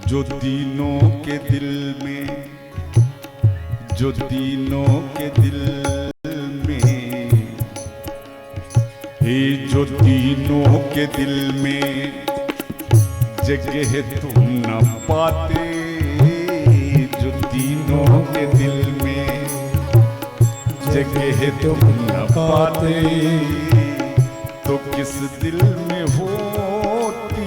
जो तीनों के दिल में, जो तीनों के दिल में, हे जो तीनों के दिल में जगह तुम न पाते, जो तीनों के दिल में जगह तुम न पाते, तो किस दिल में होती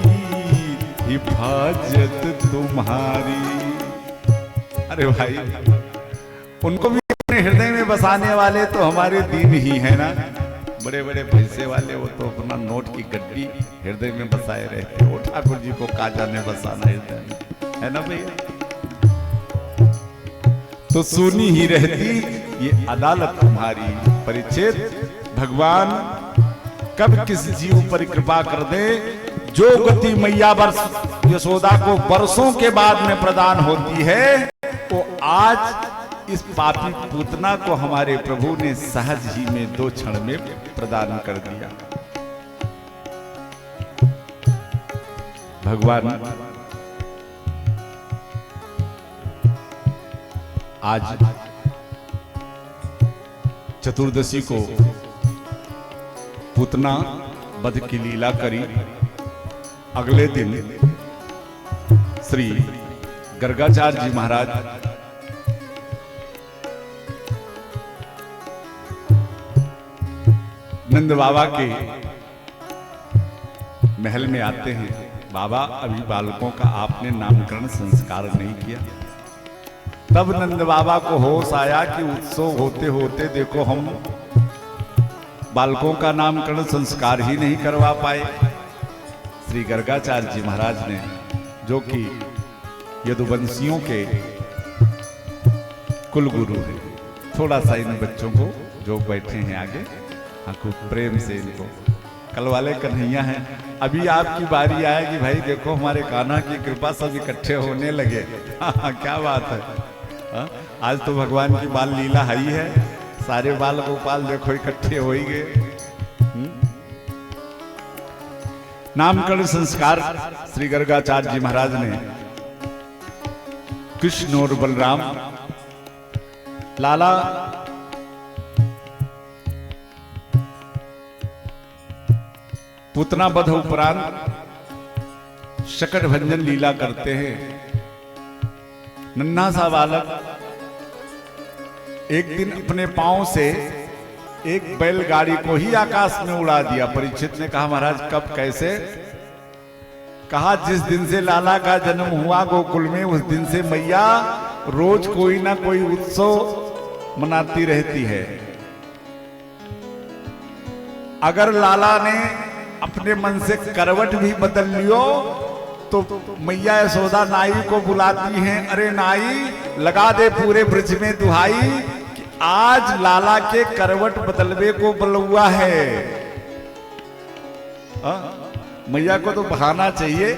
हिफाजत तुम्हारी। अरे भाई, उनको भी अपने हृदय में बसाने वाले तो हमारे दीन ही है ना। बड़े बड़े पैसे वाले वो तो अपना नोट की गड्डी हृदय में बसाए रहते, वो ठाकुर जी को का जाने बसाना हृदय में, है ना भैया। तो सुनी ही रहती ये अदालत तुम्हारी। परिच्छेद, भगवान कब किस जीव पर कृपा कर दे, जो गति मैया वर्ष यशोदा को वर्षों के बाद में प्रदान होती है, वो आज इस पापी पूतना को हमारे प्रभु ने सहज ही में 2 क्षण में प्रदान कर दिया। भगवान आज चतुर्दशी को पूतना वध की लीला करी। अगले दिन श्री गर्गाचार्य जी महाराज नंद बाबा के महल में आते हैं। बाबा, अभी बालकों का आपने नामकरण संस्कार नहीं किया। तब नंद बाबा को होश आया कि उत्सव होते होते देखो हम बालकों का नामकरण संस्कार ही नहीं करवा पाए। श्री गर्गाचार्य जी महाराज ने, जो कि यदुवंशियों के कुल गुरु हैं, थोड़ा सा इन बच्चों को जो बैठे हैं आगे, खूब प्रेम से इनको, कल वाले कन्हैया हैं, अभी आपकी बारी आएगी भाई, देखो हमारे कान्हा की कृपा सब इकट्ठे होने लगे। क्या बात है। आज तो भगवान की बाल लीला है ही है, सारे बाल गोपाल देखो इकट्ठे हो ही गए। नामकरण संस्कार श्री गर्गाचार्य जी महाराज ने कृष्ण और बलराम, लाला पूतना वध उपरांत शकट भंजन लीला करते हैं। नन्हा सा बालक एक दिन अपने पांव से एक बैलगाड़ी को ही आकाश में उड़ा दिया। परीक्षित ने कहा, महाराज कब, कैसे? कहा, जिस दिन से लाला का जन्म हुआ गोकुल में, उस दिन से मैया रोज कोई ना कोई उत्सव मनाती रहती है। अगर लाला ने अपने मन से करवट भी बदल लियो तो मैया यशोदा नाई को बुलाती हैं, अरे नाई लगा दे पूरे ब्रज में दुहाई कि आज लाला के करवट बदलवे को बुलवा है। मैया को तो बहाना चाहिए,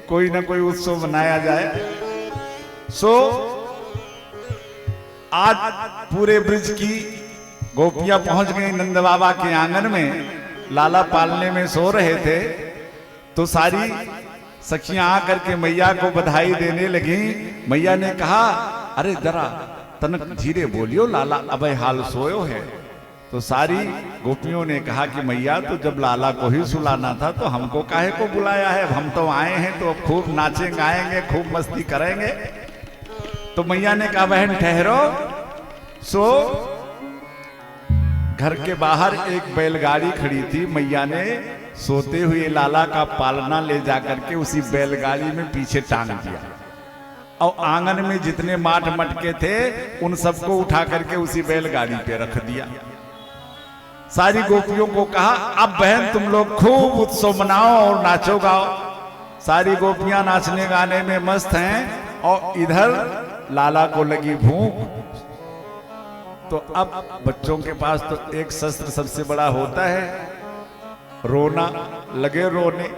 कोई ना कोई उत्सव मनाया जाए। सो आज पूरे ब्रज की गोपियां पहुंच गई नंद बाबा के आंगन में। लाला पालने में सो रहे थे तो सारी सखियां आकर के मैया को बधाई देने लगी। मैया ने कहा, अरे जरा तनक धीरे बोलियो, लाला अबे हाल सोयो है। तो सारी गोपियों ने कहा कि मैया, तो जब लाला को ही सुलाना था तो हमको काहे को बुलाया है, हम तो आए हैं तो अब खूब नाचें गाएंगे, खूब मस्ती करेंगे। तो मैया ने कहा, बहन ठहरो। सो घर के बाहर एक बैलगाड़ी खड़ी थी। मैया ने सोते हुए लाला का पालना ले जाकर के उसी बैलगाड़ी में पीछे टांग दिया और आंगन में जितने माट मटके थे उन सबको उठा करके उसी बैलगाड़ी पे रख दिया। सारी गोपियों को कहा, अब बहन तुम लोग खूब उत्सव मनाओ और नाचो गाओ। सारी गोपियां नाचने गाने में मस्त हैं और इधर लाला को लगी भूख। तो अब बच्चों के पास तो एक शस्त्र सबसे बड़ा होता है, रोना, लगे रोने।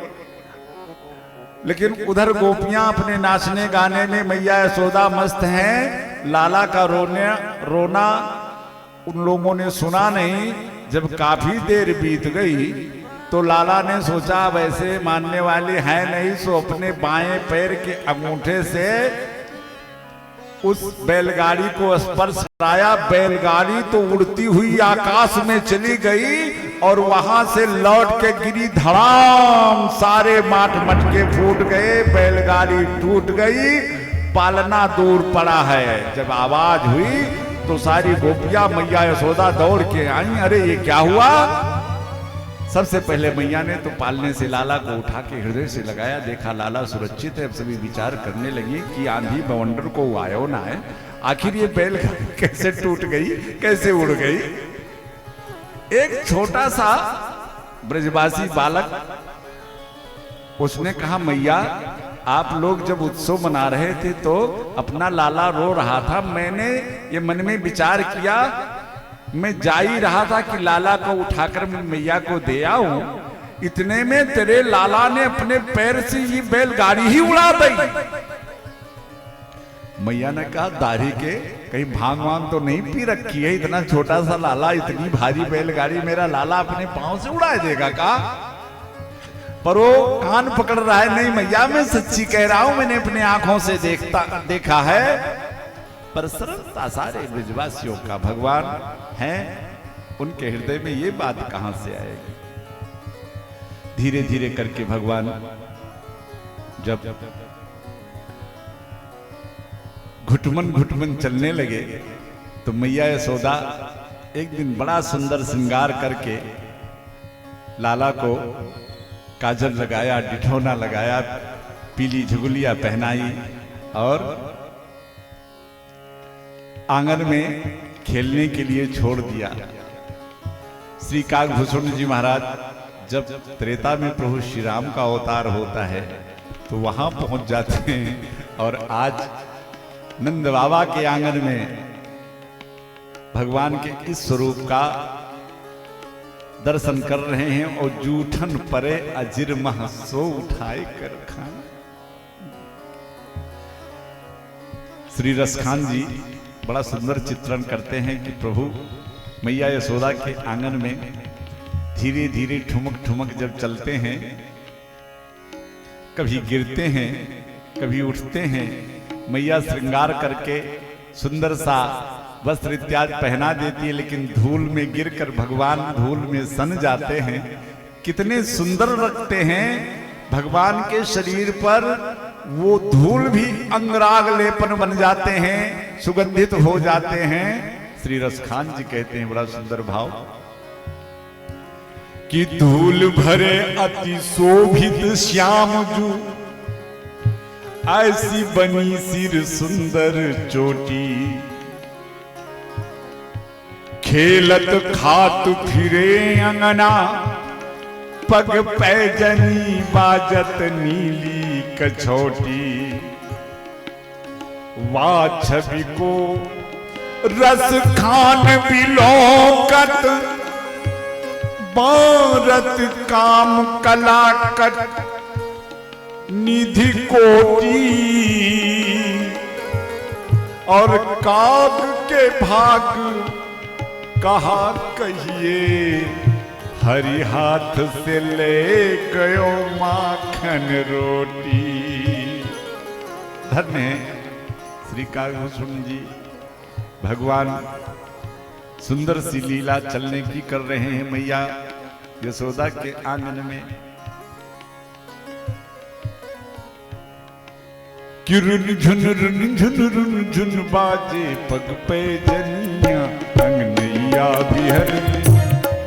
लेकिन उधर गोपियां अपने नाचने गाने में, मैया यशोदा मस्त हैं। लाला का रोना उन लोगों ने सुना नहीं। जब काफी देर बीत गई तो लाला ने सोचा वैसे मानने वाले हैं नहीं, सो अपने बाएं पैर के अंगूठे से उस बैलगाड़ी को स्पर्श कराया। बैलगाड़ी तो उड़ती हुई आकाश में चली गई और वहां से लौट के गिरी धड़ाम, सारे माट मटके फूट गए, बैलगाड़ी टूट गई, पालना दूर पड़ा है। जब आवाज हुई तो सारी गोपियां मैया यशोदा दौड़ के आई। अरे ये क्या हुआ? सबसे पहले मैया ने तो पालने से लाला को उठा के हृदय से लगाया, देखा लाला सुरक्षित है। अब सभी विचार करने लगी कि आंधी बवंडर को आयो ना है, आखिर ये बैलगाड़ी कैसे टूट गई, कैसे उड़ गई। एक छोटा सा ब्रजवासी बालक उसने कहा, मैया आप लोग जब उत्सव मना रहे थे तो अपना लाला रो रहा था, मैंने ये मन में विचार किया, मैं जा ही रहा था कि लाला को उठाकर मैं मैया को दे आऊं, इतने में तेरे लाला ने अपने पैर से ये बैलगाड़ी ही उड़ा दी। मैया ने कहा, दाढ़ी के कहीं भांग वांग तो नहीं पी रखी है? इतना छोटा सा लाला, इतनी भारी बैलगाड़ी मेरा लाला अपने पांव से उड़ा देगा का? पर वो कान पकड़ रहा है, नहीं मैया मैं सच्ची कह रहा हूं, मैंने अपने आंखों से देखा है। पर सरलता सारे ब्रजवासियों का भगवान है, उनके हृदय में ये बात कहां से आएगी? धीरे धीरे करके भगवान जब घुटमन घुटमन चलने लगे तो मैया यशोदा एक दिन बड़ा सुंदर श्रृंगार करके लाला को काजल लगाया, डिठौना लगाया, पीली झुगलियां पहनाई और आंगन में खेलने के लिए छोड़ दिया। श्री काकभूषण जी महाराज जब त्रेता में प्रभु श्री राम का अवतार होता है तो वहां पहुंच जाते हैं और आज नंद बाबा के आंगन में भगवान के इस स्वरूप का दर्शन कर रहे हैं। और जूठन परे अजिर मह सो उठाए कर खान। श्री रसखान जी बड़ा सुंदर चित्रण करते हैं कि प्रभु मैया यशोदा के आंगन में धीरे धीरे ठुमक ठुमक जब चलते हैं, कभी गिरते हैं, कभी उठते हैं, मैया श्रृंगार करके सुंदर सा वस्त्र इत्यादि पहना देती है, लेकिन धूल में गिरकर भगवान धूल में सन जाते हैं। कितने सुंदर लगते हैं भगवान के शरीर पर, वो धूल भी अंगराग लेपन बन जाते हैं, सुगंधित हो जाते हैं। श्री रसखान जी कहते हैं बड़ा सुंदर भाव कि धूल भरे अति शोभित श्याम जू, ऐसी बनी सिर सुंदर चोटी, खेलत खात फिरे अंगना, पग पैजनी बाजत नीली कछोटी, वा छवि को रस खान बिलोकत, बारत काम कलाकट निधि कोटी, और काग के भाग कहा कहिए, हरि हाथ से ले गयो माखन रोटी। धन्य है श्री काकभूषण जी, भगवान सुंदर सी लीला चलने की कर रहे हैं मैया यशोदा के आंगन में। कि रुन झुन रुन झुन रुन झुन बाजे पग पे जनिया, अंगनैया बिहर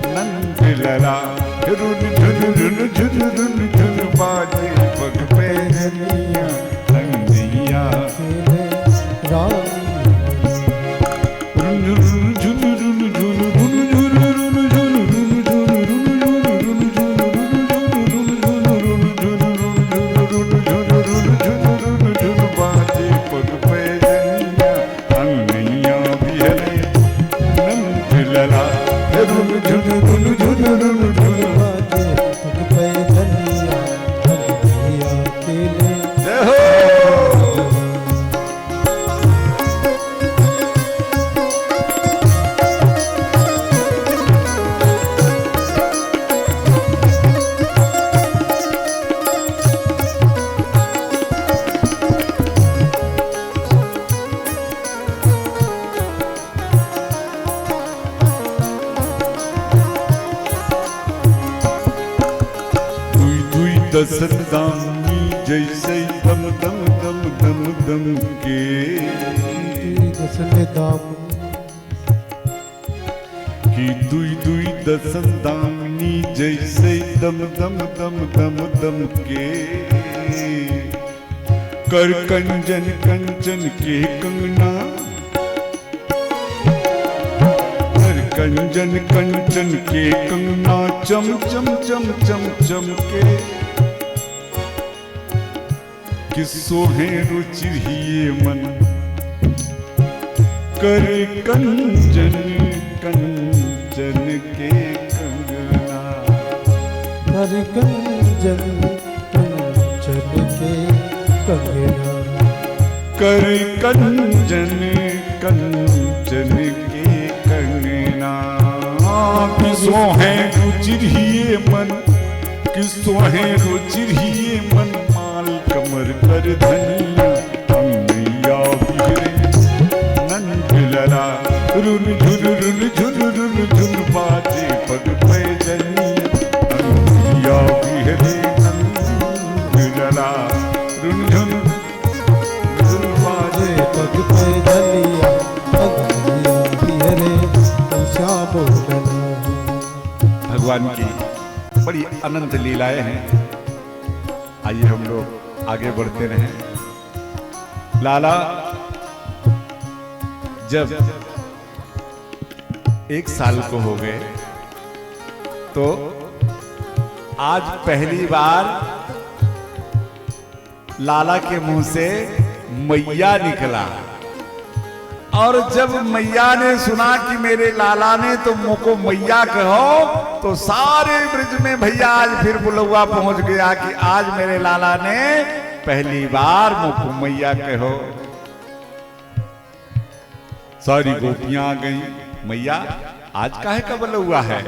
नंद लला। रुन झुन रुन झुन रुन झुन बाजे पग पे जनिया, अंगनैया राम। जय हो। दसन दामी जैसे दम दम दम दम दम के दसन दाम कि दुई दुई दसन दामिनी जैसे दम दम दम दम दम के कर कंजन कंचन के कंगना कर कंजन कंचन के कंगना चम चम चम चम चम के किसो है रुचिरिये मन कर कंजन कंचन के कंगना कर कंजन कंचन के कंगना कर कंजन कंचन के कंगना किसो है रुचिरिये मन किसो है रुचिरिये मन माल कमर कर धनिया मैया बिहरे नंद लला रुन झुन रुन झुन रुन झुन बाजे पग पे जनिया मैया बिहरे नंद लला रुन झुन झुन बाजे पग पे धनिया अगलिया बिहरे श्याम बोलना। भगवान की बड़ी अनंत लीलाएं हैं। आइए हम लोग आगे बढ़ते रहें। लाला जब 1 साल को हो गए तो आज पहली बार लाला के मुंह से मैया निकला। और जब मैया ने सुना कि मेरे लाला ने तो मुझको मैया कहो तो सारे ब्रिज में भैया आज फिर बुलौआ पहुंच गया कि आज मेरे लाला ने पहली बार मुझको मैया कहो। सारी गोपियां आ गई, मैया आज काहे का बुलौआ है?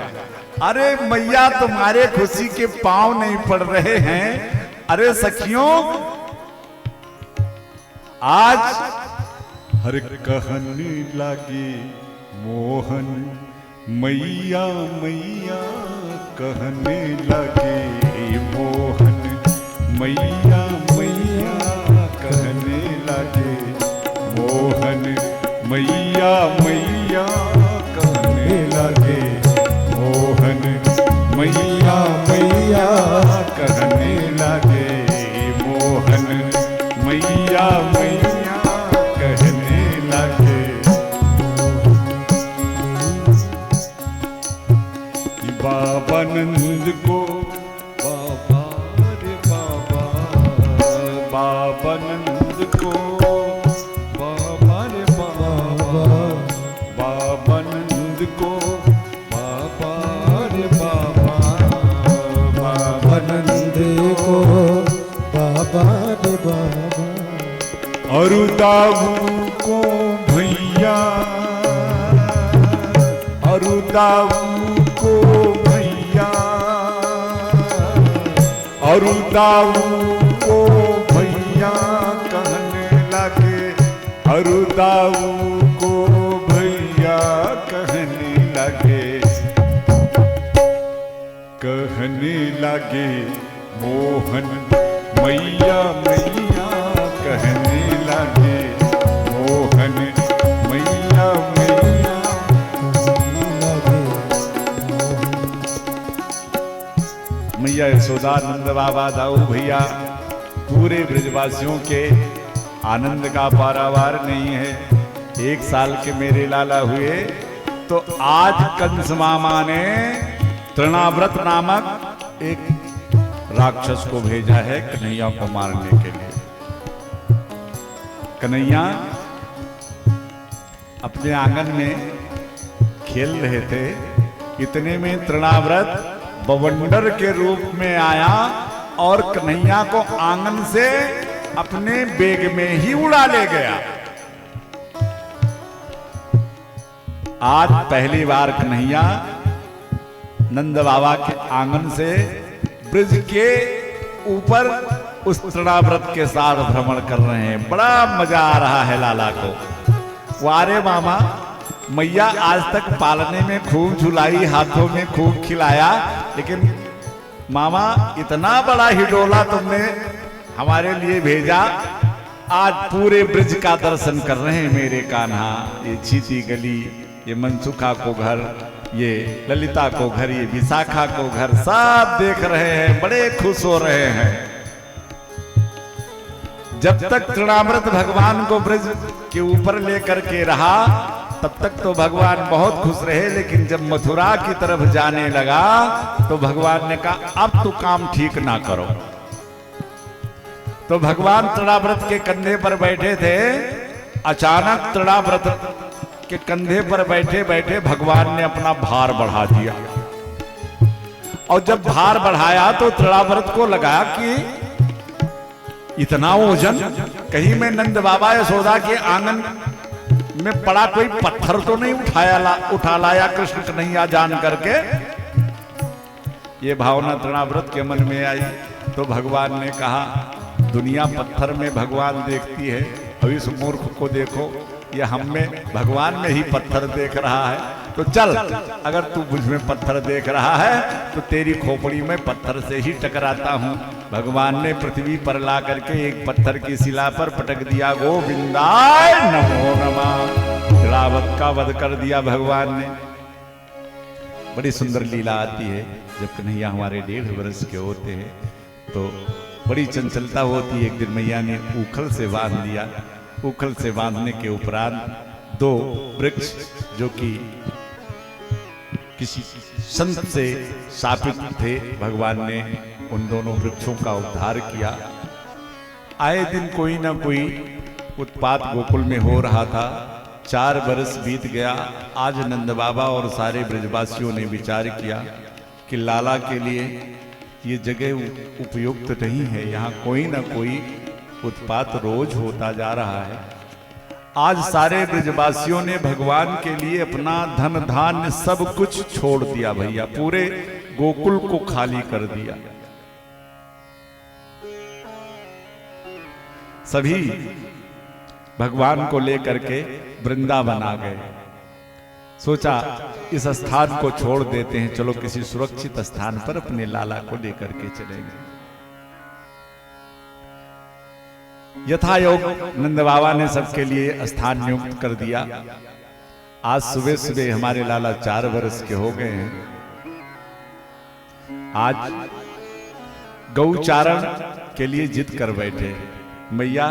अरे मैया तुम्हारे खुशी के पांव नहीं पड़ रहे हैं। अरे सखियों आज हर कहने लागे मोहन मैया मैया कहने लगे मोहन मैया मैया कहने लगे मोहन मैया मैया कहने लगे मोहन मैया मैया कहने लगे मोहन मैया मैया कहने लगे। बाबा नंद को बाबा रे बाबा, बाबा नंद को बाबा रे बाबा, बाबा नंद को बाबा रे बाबा, बाबा नंद को बाबा रे बाबा। और दाऊ को भैया, और दाऊ को भैया, और दाऊ को भैया कहने लगे, और दाऊ को भैया कहने लगे, कहने लगे मोहन मैया मैया कहने लगे मोहन मैया मैया। मैया यशोदा नंद बाबा दाऊ भैया पूरे ब्रजवासियों के आनंद का पारावार नहीं है। 1 साल के मेरे लाला हुए तो आज कंस मामा ने तृणाव्रत नामक एक राक्षस को भेजा है कन्हैया को मारने के लिए। कन्हैया अपने आंगन में खेल रहे थे, इतने में तृणाव्रत बवंडर के रूप में आया और कन्हैया को आंगन से अपने बेग में ही उड़ा ले गया। आज पहली बार कन्हैया नंद बाबा के आंगन से ब्रिज के ऊपर उस तृणाव्रत के साथ भ्रमण कर रहे हैं। बड़ा मजा आ रहा है लाला को। वारे मामा मैया आज तक पालने में खूब झुलाई, हाथों में खूब खिलाया, लेकिन मामा इतना बड़ा हिडोला तुमने हमारे लिए भेजा, आज पूरे ब्रिज का दर्शन कर रहे हैं मेरे कान्हा। ये चीती गली, ये मनसुखा को घर, ये ललिता को घर, ये विशाखा को घर, सब देख रहे हैं, बड़े खुश हो रहे हैं। जब तक तृणामृत भगवान को ब्रिज के ऊपर लेकर के रहा तब तक तो भगवान बहुत खुश रहे, लेकिन जब मथुरा की तरफ जाने लगा तो भगवान ने कहा अब तो काम ठीक ना करो। तो भगवान तृणाव्रत के कंधे पर बैठे थे, अचानक तृणाव्रत के कंधे पर बैठे बैठे भगवान ने अपना भार बढ़ा दिया। और जब भार बढ़ाया तो तृणाव्रत को लगा कि इतना वजन, कहीं मैं नंद बाबा यशोदा के आंगन में पड़ा कोई पत्थर तो नहीं उठा लाया कृष्ण कन्हैया जान करके। ये भावना तृणाव्रत के मन में आई तो भगवान ने कहा दुनिया पत्थर में भगवान देखती है, अब इस मूर्ख को देखो, ये हम में भगवान में ही पत्थर देख रहा है। तो चल, अगर तू मुझ में पत्थर देख रहा है तो तेरी खोपड़ी में पत्थर से ही टकराता हूं। भगवान ने पृथ्वी पर ला करके एक पत्थर की शिला पर पटक दिया, गोविंदाय नमो नमः। तृणाव्रत का वध कर दिया भगवान ने। बड़ी सुंदर लीला आती है जब कन्हैया हमारे 1.5 वर्ष के होते हैं तो बड़ी चंचलता होती है। एक दिन मैया ने उखल से बांध दिया। उखल से बांधने के उपरांत 2 वृक्ष जो कि किसी संत से शापित थे, भगवान ने उन दोनों वृक्षों का उद्धार किया। आए दिन कोई ना कोई उत्पात गोकुल में हो रहा था। 4 बरस बीत गया। आज नंद बाबा और सारे ब्रजवासियों ने विचार किया कि लाला के लिए ये जगह उपयुक्त नहीं है, यहाँ कोई ना कोई उत्पात रोज होता जा रहा है। आज सारे ब्रजवासियों ने भगवान के लिए अपना धन धान्य सब कुछ छोड़ दिया भैया, पूरे गोकुल को खाली कर दिया। सभी भगवान को लेकर के वृंदावन आ गए। सोचा इस स्थान को छोड़ देते हैं, चलो किसी सुरक्षित स्थान पर अपने लाला को लेकर के चलेंगे। यथायोग नंद बाबा ने सबके लिए स्थान नियुक्त कर दिया। आज सुबह सुबह हमारे लाला 4 वर्ष के हो गए हैं। आज गौचारण के लिए जिद कर बैठे, मैया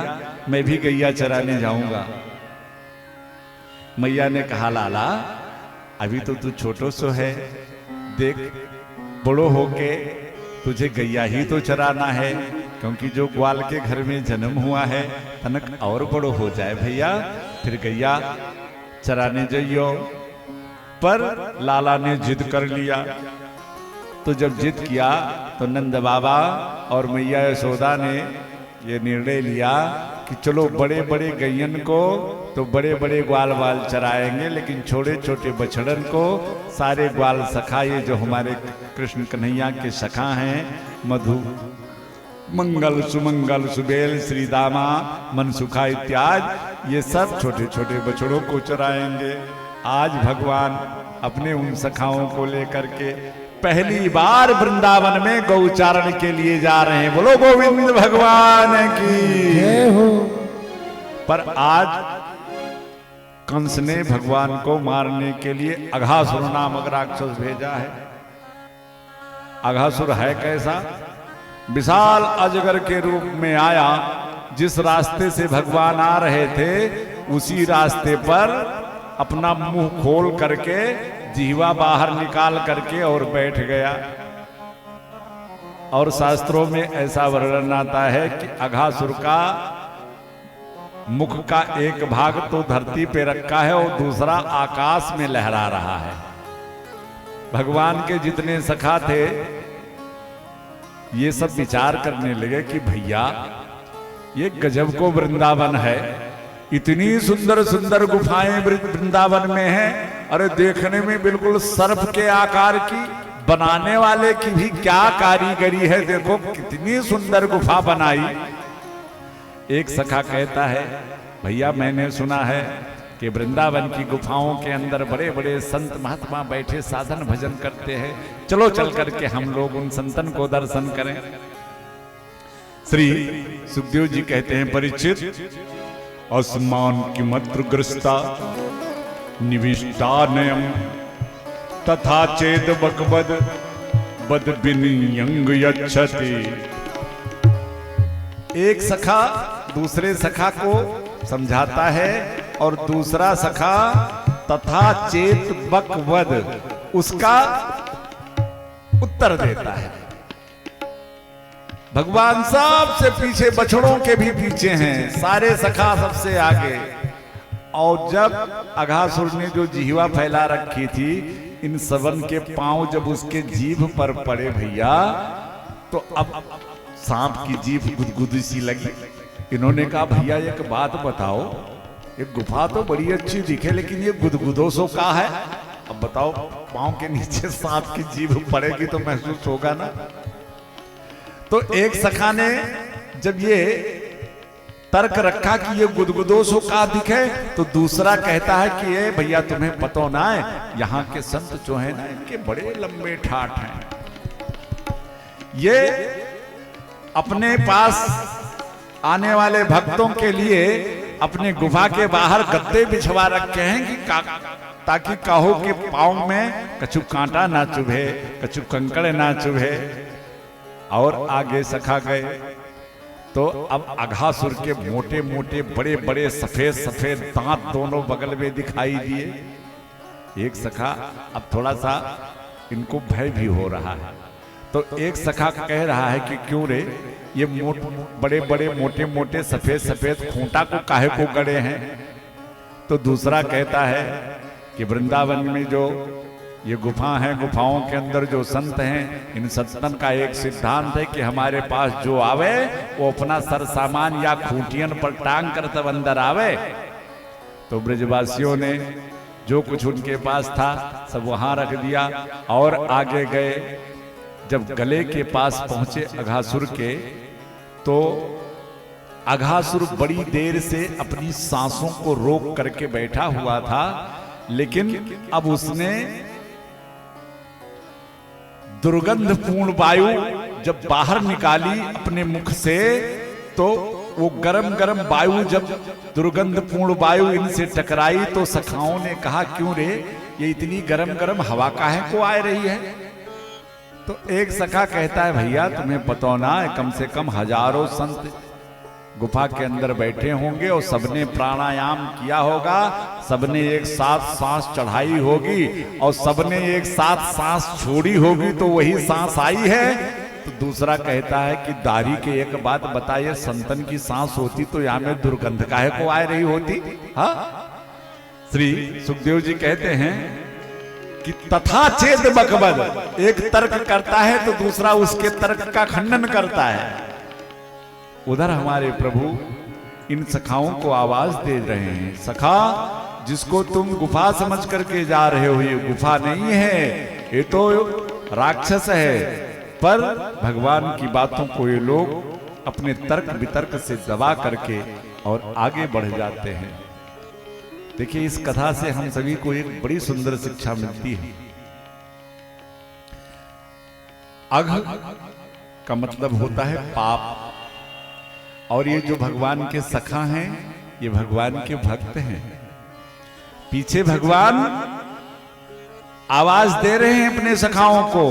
मैं भी गैया चराने जाऊंगा। मैया ने कहा लाला अभी तो तू छोटो सो है, देख बड़ो होके तुझे गैया ही तो चराना है, क्योंकि जो ग्वाल के घर में जन्म हुआ है तनक और बड़ो हो जाए भैया फिर गैया चराने जाइयो। पर लाला ने जिद कर लिया। तो जब जिद किया तो नंद बाबा और मैया यशोदा ने ये निर्णय लिया कि चलो बड़े बड़े गैयन को तो बड़े बड़े ग्वाल वाल चराएंगे, लेकिन छोटे छोटे बछड़न को सारे ग्वाल सखा, ये जो हमारे कृष्ण कन्हैया के सखा हैं, मधु मंगल सुमंगल सुबेल श्री दामा मनसुखा इत्यादि, ये सब छोटे छोटे बछड़ों को चराएंगे। आज भगवान अपने उन सखाओं को लेकर के पहली बार वृंदावन में गौचारण के लिए जा रहे हैं। बोलो गोविंद भगवान की जय हो। पर आज कंस ने भगवान को मारने के लिए अघासुर नामक राक्षस भेजा है। अघासुर है कैसा? विशाल अजगर के रूप में आया। जिस रास्ते से भगवान आ रहे थे उसी रास्ते पर अपना मुंह खोल करके जीवा बाहर निकाल करके और बैठ गया। और शास्त्रों में ऐसा वर्णन आता है कि अघासुर का मुख का एक भाग तो धरती पे रखा है और दूसरा आकाश में लहरा रहा है। भगवान के जितने सखा थे ये सब विचार करने लगे कि भैया ये गजब को वृंदावन है, इतनी सुंदर सुंदर गुफाएं वृंदावन में हैं, अरे देखने में बिल्कुल सर्प के आकार की, बनाने वाले की भी क्या कारीगरी है, देखो कितनी सुंदर गुफा बनाई। एक सखा कहता है भैया मैंने सुना है कि वृंदावन की गुफाओं के अंदर बड़े बड़े संत महात्मा बैठे साधन भजन करते हैं, चलो चल करके हम लोग उन संतन को दर्शन करें। श्री सुखदेव जी कहते हैं, परीक्षित अस्मान किमत्र ग्रस्ता निविष्टा नयम तथा चेद बकबद बद बिनियंग यच्छति। एक सखा दूसरे सखा को समझाता है और दूसरा सखा तथा चेत बकवद उसका उत्तर देता है। भगवान सबसे पीछे, बछड़ों के भी पीछे हैं, सारे सखा सबसे आगे। और जब अघासुर ने जो जिह्वा फैला रखी थी, इन सबन के पांव जब उसके जीभ पर पड़े भैया, तो अब सांप की जीभ गुदगुदी सी लगी। इन्होंने कहा, भैया एक बात बताओ, ये गुफा तो बड़ी अच्छी दिखे लेकिन ये गुदगुदो सो का है? अब बताओ, पांव के नीचे सांप की जीभ पड़ेगी तो महसूस होगा ना। तो एक सखा ने जब ये तर्क रखा कि ये गुदगुदो सो का दिखे, तो दूसरा कहता है कि ये भैया तुम्हें पता ना है, यहाँ के संत जो है ना इनके बड़े लंबे ठाठ हैं, ये अपने पास आने वाले भक्तों के लिए अपने गुफा के बाहर गद्दे बिछवा रखे हैं कि ताकि काहो के पांव में कछु कांटा ना चुभे, कछु कंकड़ ना चुभे। और आगे सखा गए तो अब अघासुर के मोटे मोटे बड़े बड़े सफेद सफेद दांत दोनों बगल में दिखाई दिए। एक सखा अब थोड़ा सा इनको भय भी हो रहा है, तो एक सखा कह रहा है कि क्यों रे, ये बड़े बड़े मोटे मोटे सफेद सफेद खूंटा को काहे को गड़े हैं? तो दूसरा कहता है कि वृंदावन में जो ये गुफा है, गुफाओं के अंदर जो संत हैं, इन संतन का एक सिद्धांत है कि हमारे पास जो आवे वो अपना सर सामान या खूंटियन पर टांग कर तब अंदर आवे। तो ब्रजवासियों ने जो कुछ उनके पास था सब वहां रख दिया और आगे गए। जब गले के पास पहुंचे अघासुर के, तो अघासुर बड़ी देर से अपनी सांसों को रोक करके बैठा हुआ था, लेकिन अब उसने दुर्गंधपूर्ण वायु जब बाहर निकाली अपने मुख से, तो वो गरम गरम वायु जब दुर्गंधपूर्ण वायु इनसे टकराई, तो सखाओं ने कहा, क्यों रे, ये इतनी गरम गरम हवा काहे को आ रही है? तो एक सखा कहता है, भैया तुम्हें पता ना है, कम से कम हजारों संत गुफा के अंदर बैठे होंगे और सबने प्राणायाम किया होगा, सबने एक साथ सांस चढ़ाई होगी और सबने एक साथ सांस छोड़ी होगी, तो वही सांस आई है। तो दूसरा कहता है कि दाढ़ी के एक बात बताइए, संतन की सांस होती तो यहाँ में दुर्गंध काहे को आ रही होती? हाँ, श्री सुखदेव जी कहते हैं कि तथा चेद बकबद, एक तर्क करता है तो दूसरा उसके तर्क का खंडन करता है। उधर हमारे प्रभु इन सखाओं को आवाज दे रहे हैं, सखा जिसको तुम गुफा समझ करके जा रहे हो, ये गुफा नहीं है, ये तो राक्षस है। पर भगवान की बातों को ये लोग अपने तर्क वितर्क से दबा करके और आगे बढ़ जाते हैं। देखिए, इस कथा से हम सभी को एक बड़ी सुंदर शिक्षा मिलती है। अघ का मतलब होता है पाप, और ये जो भगवान के सखा हैं ये भगवान के भक्त हैं। पीछे भगवान आवाज दे रहे हैं अपने सखाओं को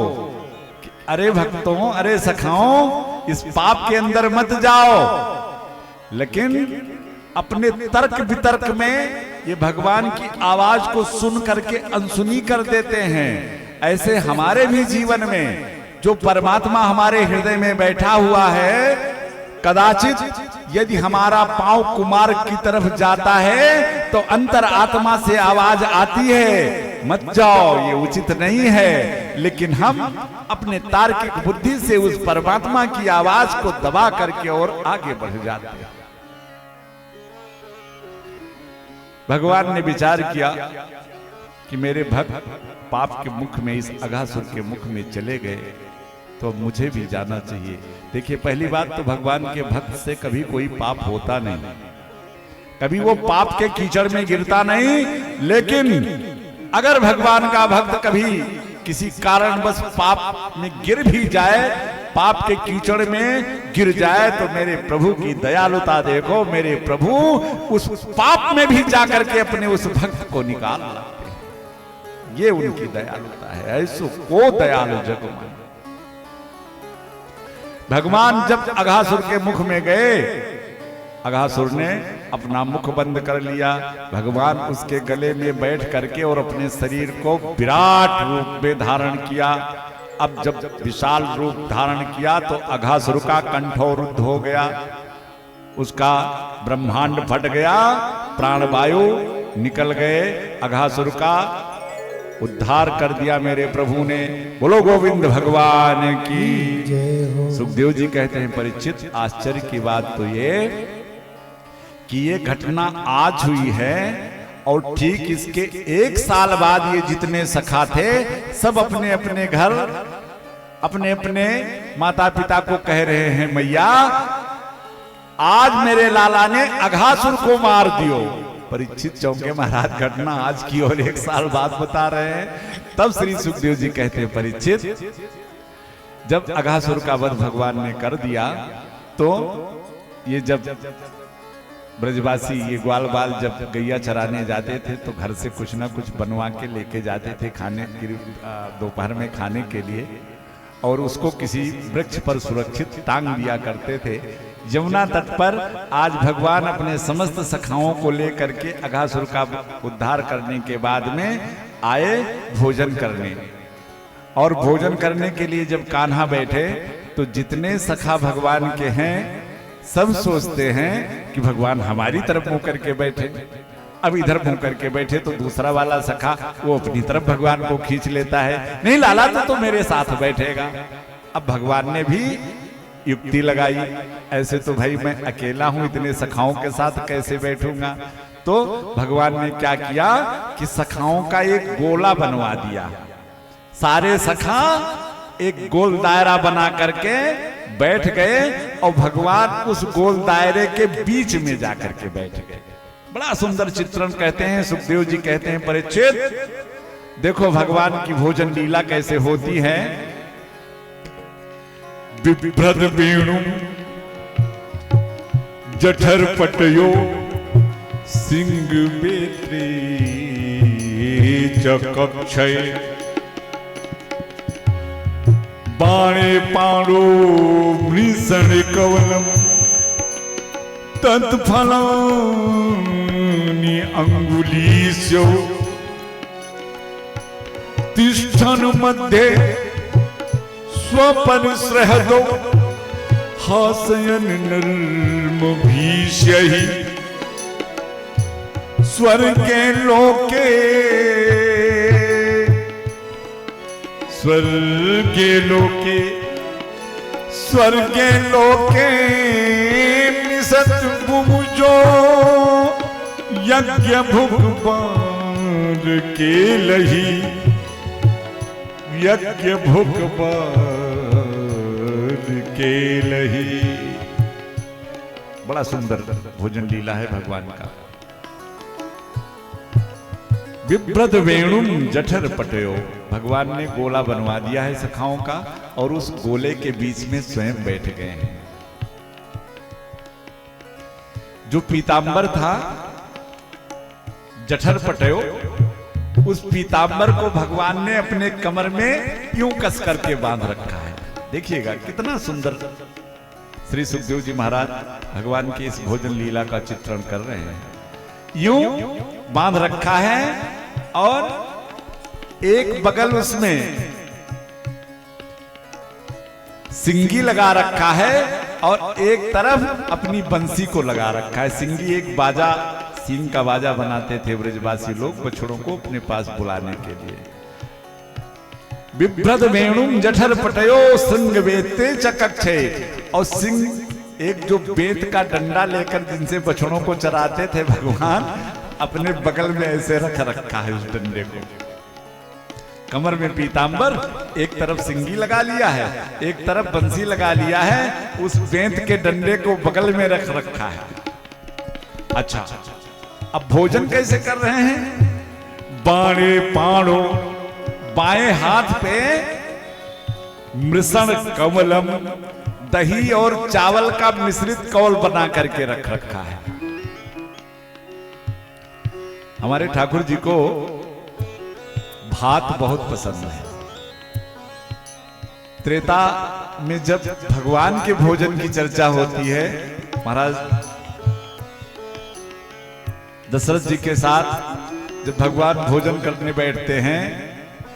कि अरे भक्तों, अरे सखाओं, इस पाप के अंदर मत जाओ। लेकिन अपने तर्क वितर्क में ये भगवान की आवाज को सुन करके अनसुनी कर देते हैं। ऐसे हमारे भी जीवन में जो परमात्मा हमारे हृदय में बैठा हुआ है, कदाचित यदि हमारा पांव कुमार की तरफ जाता है तो अंतर आत्मा से आवाज आती है, मत जाओ, ये उचित नहीं है। लेकिन हम अपने तार्किक बुद्धि से उस परमात्मा की आवाज को दबा करके और आगे बढ़ जाते हैं। भगवान ने विचार किया कि मेरे भक्त पाप के मुख में, इस अघासुर के मुख में चले गए, तो मुझे भी जाना चाहिए। देखिए, पहली बात तो भगवान के भक्त से कभी कोई पाप होता नहीं। कभी वो पाप के कीचड़ में गिरता नहीं। लेकिन अगर भगवान का भक्त कभी किसी कारणवश पाप में गिर भी जाए, पाप के कीचड़ में गिर जाए, तो मेरे प्रभु की दयालुता देखो, मेरे प्रभु उस पाप में भी जाकर के अपने उस भक्त को निकाल लाते हैं। ये उनकी दयालुता है। ऐसो को दयालु जग में। भगवान जब अघासुर के मुख में गए, अघासुर ने अपना मुख बंद कर लिया। भगवान उसके गले में बैठ करके और अपने शरीर को विराट रूप में धारण किया। अब जब विशाल रूप धारण किया तो अघासुर का कंठोरुद्ध हो गया, उसका ब्रह्मांड फट गया, प्राणवायु निकल गए। अघासुर का उद्धार कर दिया मेरे प्रभु ने। बोलो गोविंद भगवान की जय हो। सुखदेव जी कहते हैं, परीक्षित आश्चर्य की बात तो ये कि ये घटना आज हुई है और ठीक इसके 1 साल बाद ये जितने सखा थे सब अपने अपने घर, अपने अपने माता पिता को कह रहे हैं, मैया आज मेरे लाला ने अघासुर को मार दियो। परीक्षित चौंके, महाराज घटना आज की और 1 साल बाद बता रहे हैं। तब श्री सुखदेव जी कहते हैं, परीक्षित जब अघासुर का वध भगवान ने कर दिया तो ये जब ब्रजवासी ये ग्वाल बाल जब गैया चराने जाते थे तो घर से कुछ ना कुछ बनवा के लेके जाते थे खाने दोपहर में खाने के लिए, और उसको किसी वृक्ष पर सुरक्षित टांग दिया करते थे। यमुना तट पर आज भगवान अपने समस्त सखाओं को लेकर के अघासुर का उद्धार करने के बाद में आए भोजन करने। और भोजन करने के लिए जब कान्हा बैठे तो जितने सखा भगवान के हैं सब सोचते हैं कि भगवान हमारी तरफ मुंह करके बैठे। अब इधर मुंह करके बैठे तो दूसरा वाला सखा वो अपनी तरफ भगवान को खींच लेता है, नहीं लाला तो मेरे साथ बैठेगा। अब भगवान ने भी युक्ति लगाई, ऐसे तो भाई मैं अकेला हूं, इतने सखाओं के साथ कैसे बैठूंगा। तो भगवान ने क्या किया कि सखाओं का एक गोला बनवा दिया। सारे सखा एक गोल दायरा बना करके बैठ गए और भगवान उस गोल दायरे के बीच में जाकर के बैठ गए। बड़ा सुंदर चित्रण कहते हैं सुखदेव जी कहते हैं, परीक्षित देखो भगवान की भोजन लीला कैसे होती है। बिभ्रद वेणु जठर पटयो सिंह बेत्रे चकक्षय बाणे पाणो मृषण कवलम तत्फलानि अंगुलीस्यो तिष्ठन् मध्ये स्वपरिसृहतो हासयन् नर्मभीष्यहि स्वर्गे लोके स्वर्गे लोके स्वर्गे लोके निसत बुमुजो यज्ञ भुगबार के लही यज्ञ भुगबार के लही। बड़ा सुंदर भोजन लीला है भगवान का। बिभ्रद वेणुम जठर पटयो, भगवान ने गोला बनवा दिया है सखाओं का और उस गोले के बीच में स्वयं बैठ गए हैं। जो पीतांबर था जठर पटयो, उस पीतांबर को भगवान ने अपने कमर में यूं कस करके बांध रखा है। देखिएगा कितना सुंदर श्री सुखदेव जी महाराज भगवान की इस भोजन लीला का चित्रण कर रहे हैं। यूं बांध रखा है और एक बगल उसमें सिंगी लगा रखा है और एक तरफ अपनी बंसी को लगा रखा है। सिंगी एक बाजा, सींग का बाजा बनाते थे ब्रजवासी लोग बछड़ों को अपने पास बुलाने के लिए। बिभ्रद वेणुम जठर पटयो सिंह वेते चकक्षे, और सिंह एक जो बेत का डंडा लेकर जिनसे बछड़ों को चराते थे भगवान अपने बगल में ऐसे रख रखा है उस डंडे को। कमर में पीतांबर, एक तरफ सिंगी लगा लिया है, एक तरफ बंसी लगा लिया है, उस बेंत के डंडे को बगल में रख रखा है। अच्छा, अब भोजन कैसे कर रहे हैं? बाणे पाणो, बाएं हाथ पे मृषण कमलम, दही और चावल का मिश्रित कौल बना करके रख रखा है। हमारे ठाकुर जी को भात बहुत पसंद है। त्रेता में जब भगवान के भोजन की चर्चा होती है, महाराज दशरथ जी के साथ जब भगवान भोजन करने बैठते हैं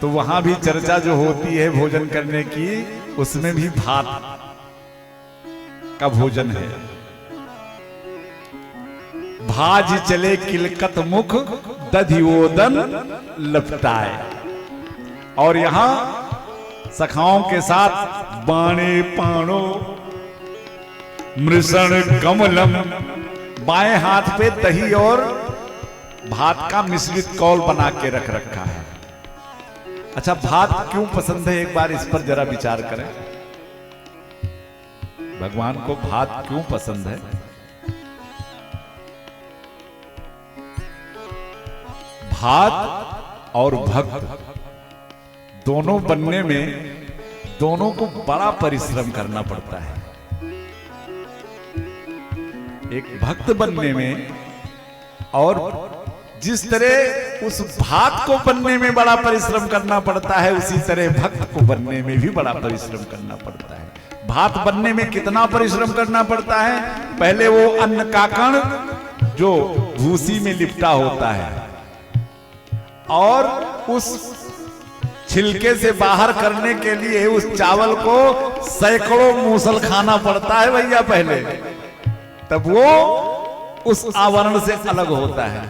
तो वहां भी चर्चा जो होती है भोजन करने की, उसमें भी भात का भोजन है। भाज चले किलकत मुख, दधिओदन लपटाए। और यहां सखाओं के साथ बाणे पाणो मृषण कमलम, बाएं हाथ पे दही और भात का मिश्रित कौल बना के रख रखा है। अच्छा, भात क्यों पसंद है, एक बार इस पर जरा विचार करें। भगवान को भात क्यों पसंद है? भात और भक्त दोनों बनने में दोनों को बड़ा परिश्रम करना पड़ता है। एक भक्त बनने में और जिस तरह उस भात को बनने में बड़ा परिश्रम करना पड़ता है, उसी तरह भक्त को बनने में भी बड़ा परिश्रम करना पड़ता है। भात बनने में कितना परिश्रम करना पड़ता है? पहले वो अन्न का कण जो भूसी में लिपटा होता है और उस छिलके से बाहर करने के लिए उस चावल को सैकड़ों मूसल खाना पड़ता है भैया पहले, तब वो उस आवरण से अलग होता है।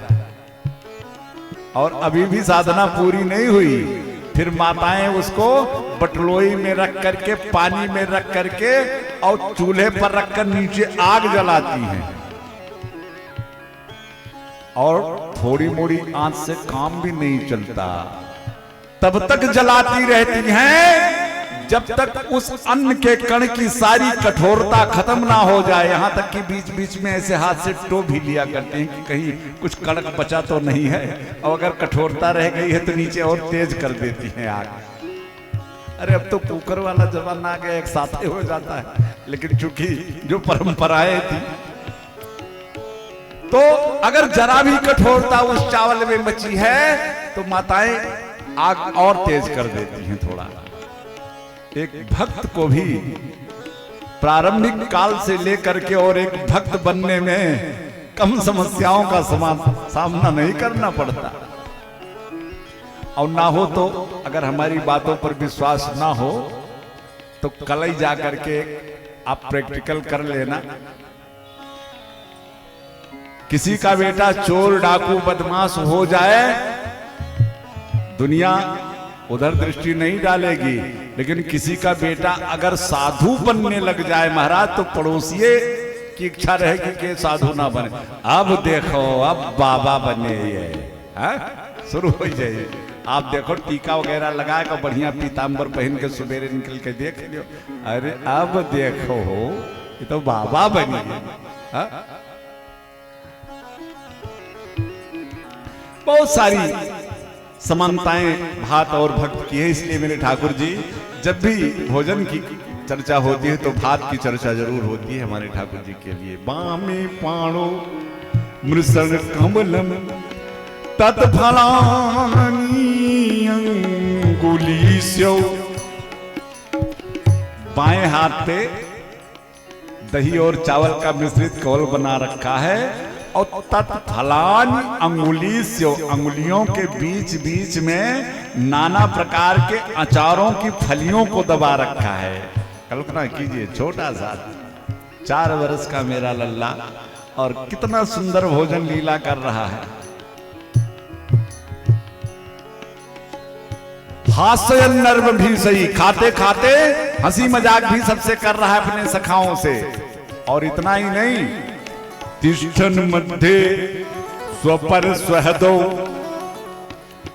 और अभी भी साधना पूरी नहीं हुई, फिर माताएं उसको बटलोई में रख करके, पानी में रख करके और चूल्हे पर रखकर नीचे आग जलाती हैं और थोड़ी मोड़ी आंच से काम भी नहीं चलता, तब तक जलाती रहती हैं जब तक उस अन्न के कण की सारी कठोरता खत्म ना हो जाए। यहां तक कि बीच बीच में ऐसे हाथ से टो भी लिया करते हैं कि कहीं कुछ कड़क बचा तो नहीं है, और अगर कठोरता रह गई है तो नीचे और तेज कर देती हैं आग। अरे अब तो कुकर वाला जमाना आ गया, एक साथ हो जाता है, लेकिन चूंकि जो परंपराएं थी, तो अगर जरा भी कठोरता उस चावल में बची है तो माताएं आग और तेज कर देती हैं थोड़ा। एक भक्त को भी प्रारंभिक काल से लेकर के और एक भक्त बनने में कम समस्याओं का सामना नहीं करना पड़ता। और ना हो तो अगर हमारी बातों पर विश्वास ना हो तो कल ही जा करके आप प्रैक्टिकल कर लेना। किसी का बेटा चोर डाकू बदमाश हो जाए, दुनिया उधर दृष्टि नहीं डालेगी, लेकिन किसी का बेटा अगर साधु बनने लग जाए महाराज, तो पड़ोसिये की इच्छा रहेगी कि साधु ना बने। अब देखो, अब बाबा बने ये शुरू हो जाए। आप देखो टीका वगैरह लगाएगा, बढ़िया पीताम्बर पहन के सवेरे निकल के देख लियो, अरे अब देखो ये तो बाबा बनी है। बहुत सारी समानताएं भात और भक्त की है, इसलिए मेरे ठाकुर जी जब भी भोजन की चर्चा होती है तो भात की चर्चा जरूर होती है हमारे ठाकुर जी के लिए। बामे पाणो मृषण कमलम तत्फलानि अंगुलीस्यो, बाएं हाथ पे दही और चावल का मिश्रित कौल बना रखा है और तत्फलानि अंगुलीस्यो, अंगुलियों के बीच बीच में नाना प्रकार के अचारों की फलियों को दबा रखा है। कल्पना कीजिए, छोटा सा 4 वर्ष का मेरा लल्ला और कितना सुंदर भोजन लीला कर रहा है। हास्य नर्म भी सही, खाते खाते हंसी मजाक भी सबसे कर रहा है अपने सखाओं से। और इतना ही नहीं, तिष्ठन मध्य स्वपर स्वहदो,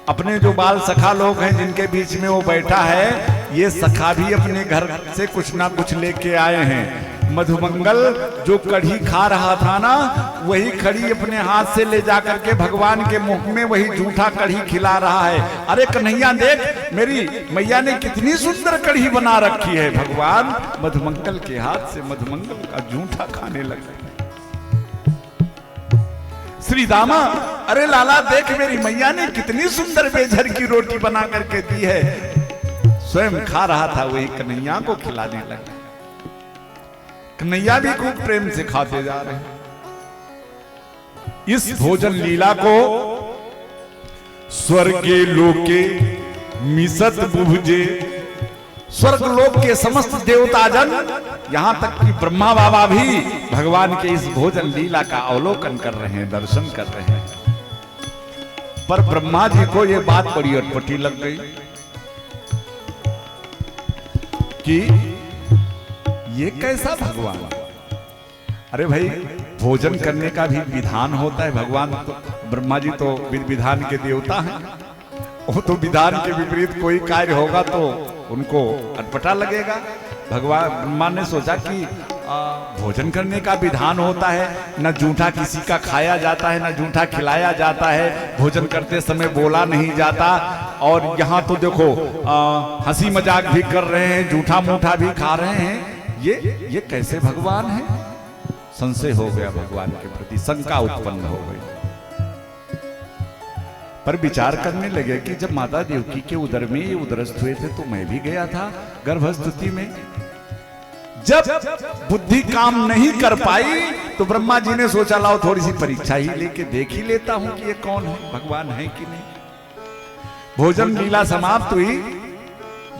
अपने जो बाल सखा लोग हैं जिनके बीच में वो बैठा है, ये सखा भी अपने घर से कुछ ना कुछ लेके आए हैं। मधुमंगल जो कढ़ी खा रहा था ना, वही कढ़ी अपने हाथ से ले जाकर के भगवान के मुंह में वही जूठा कढ़ी खिला रहा है। अरे कन्हैया देख, मेरी मैया ने कितनी सुंदर कढ़ी बना रखी है। भगवान मधुमंगल के हाथ से मधुमंगल का जूठा खाने लगे। श्री दामा, अरे लाला देख, मेरी मैया ने कितनी सुंदर बेझर की रोटी बना करके दी है। स्वयं खा रहा था, वही कन्हैया को खिलाने लगा। कन्हैया भी खूब प्रेम से खाते जा रहे हैं। इस भोजन लीला को स्वर्गे लोके मिसत बुभुजे, स्वर्ग लोक के समस्त देवताजन, यहां तक कि ब्रह्मा बाबा भी भगवान के इस भोजन लीला का अवलोकन कर रहे हैं, दर्शन कर रहे हैं। पर ब्रह्मा जी को यह बात बड़ी अटपटी लग गई कि ये कैसा भगवान। अरे भाई, भोजन करने का भी विधान होता है। भगवान तो, ब्रह्मा जी तो विधान के देवता हैं। वो तो विधान के विपरीत कोई कार्य होगा तो उनको अटपटा लगेगा। भगवान ब्रह्मा ने सोचा कि भोजन करने का विधान होता है, न जूठा किसी का खाया जाता है, न जूठा खिलाया जाता है, भोजन करते समय बोला नहीं जाता। और यहाँ तो देखो हंसी मजाक भी कर रहे हैं, जूठा मूठा भी खा रहे हैं। ये कैसे भगवान है? संशय हो गया भगवान के प्रति, शंका उत्पन्न हो गई। पर विचार करने लगे कि जब माता देवकी के उदर में ये उदरस्थ हुए थे तो मैं भी गया था गर्भस्थिति में। जब बुद्धि काम नहीं कर पाई तो ब्रह्मा जी ने सोचा लाओ थोड़ी सी परीक्षा ही लेके देख ही लेता हूं कि ये कौन है, भगवान है कि नहीं। भोजन लीला समाप्त हुई,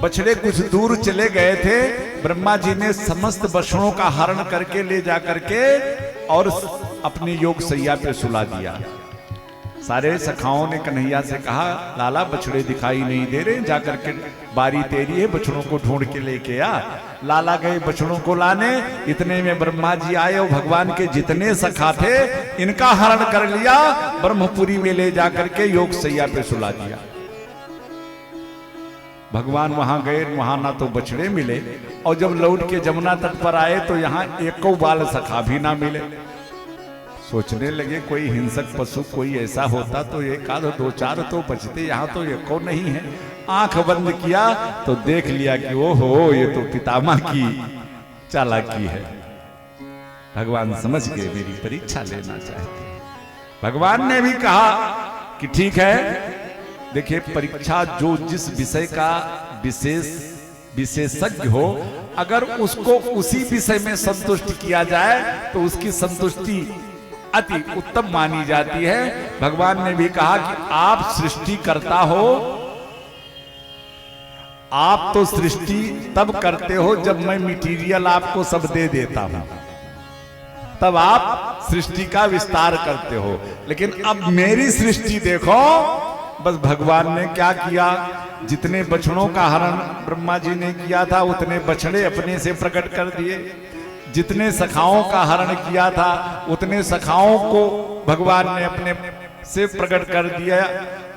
बछड़े कुछ दूर चले गए थे। ब्रह्मा जी ने समस्त बछड़ों का हरण करके ले जा करके और अपने योग सैया पे सुला दिया। सारे सखाओं ने कन्हैया से कहा, लाला बछड़े दिखाई नहीं दे रहे, जाकर के बारी तेरी है, बछड़ों को ढूंढ के लेके आ। लाला गए बछड़ों को लाने, इतने में ब्रह्मा जी आए और भगवान के जितने सखा थे इनका हरण कर लिया, ब्रह्मपुरी में ले जाकर के योग सैया पे सुला दिया। भगवान वहां गए, वहां ना तो बछड़े मिले, और जब लौट के जमुना तट पर आए तो यहाँ एको बाल सखा भी ना मिले। सोचने लगे कोई हिंसक पशु कोई ऐसा होता तो एक आध दो चार तो बचते, यहाँ तो एको नहीं है। आंख बंद किया तो देख लिया कि ओहो, ये तो पितामह की चालाकी है। भगवान समझ गए मेरी परीक्षा लेना चाहते। भगवान ने भी कहा कि ठीक है, देखिए परीक्षा जो जिस विषय का विशेषज्ञ हो, अगर उसको उसी विषय में संतुष्ट किया जाए तो उसकी संतुष्टि अति उत्तम मानी जाती है। भगवान ने भी कहा कि आप सृष्टि करता हो, आप तो सृष्टि तब करते हो जब मैं मटेरियल आपको सब दे देता हूं, तब आप सृष्टि का विस्तार करते हो। लेकिन अब मेरी सृष्टि देखो, बस भगवान ने क्या किया, जितने बछड़ों का हरण ब्रह्मा जी ने किया था उतने बछड़े अपने से प्रकट कर दिए, जितने सखाओं का हरण किया था उतने सखाओं को भगवान ने अपने से प्रकट कर दिया।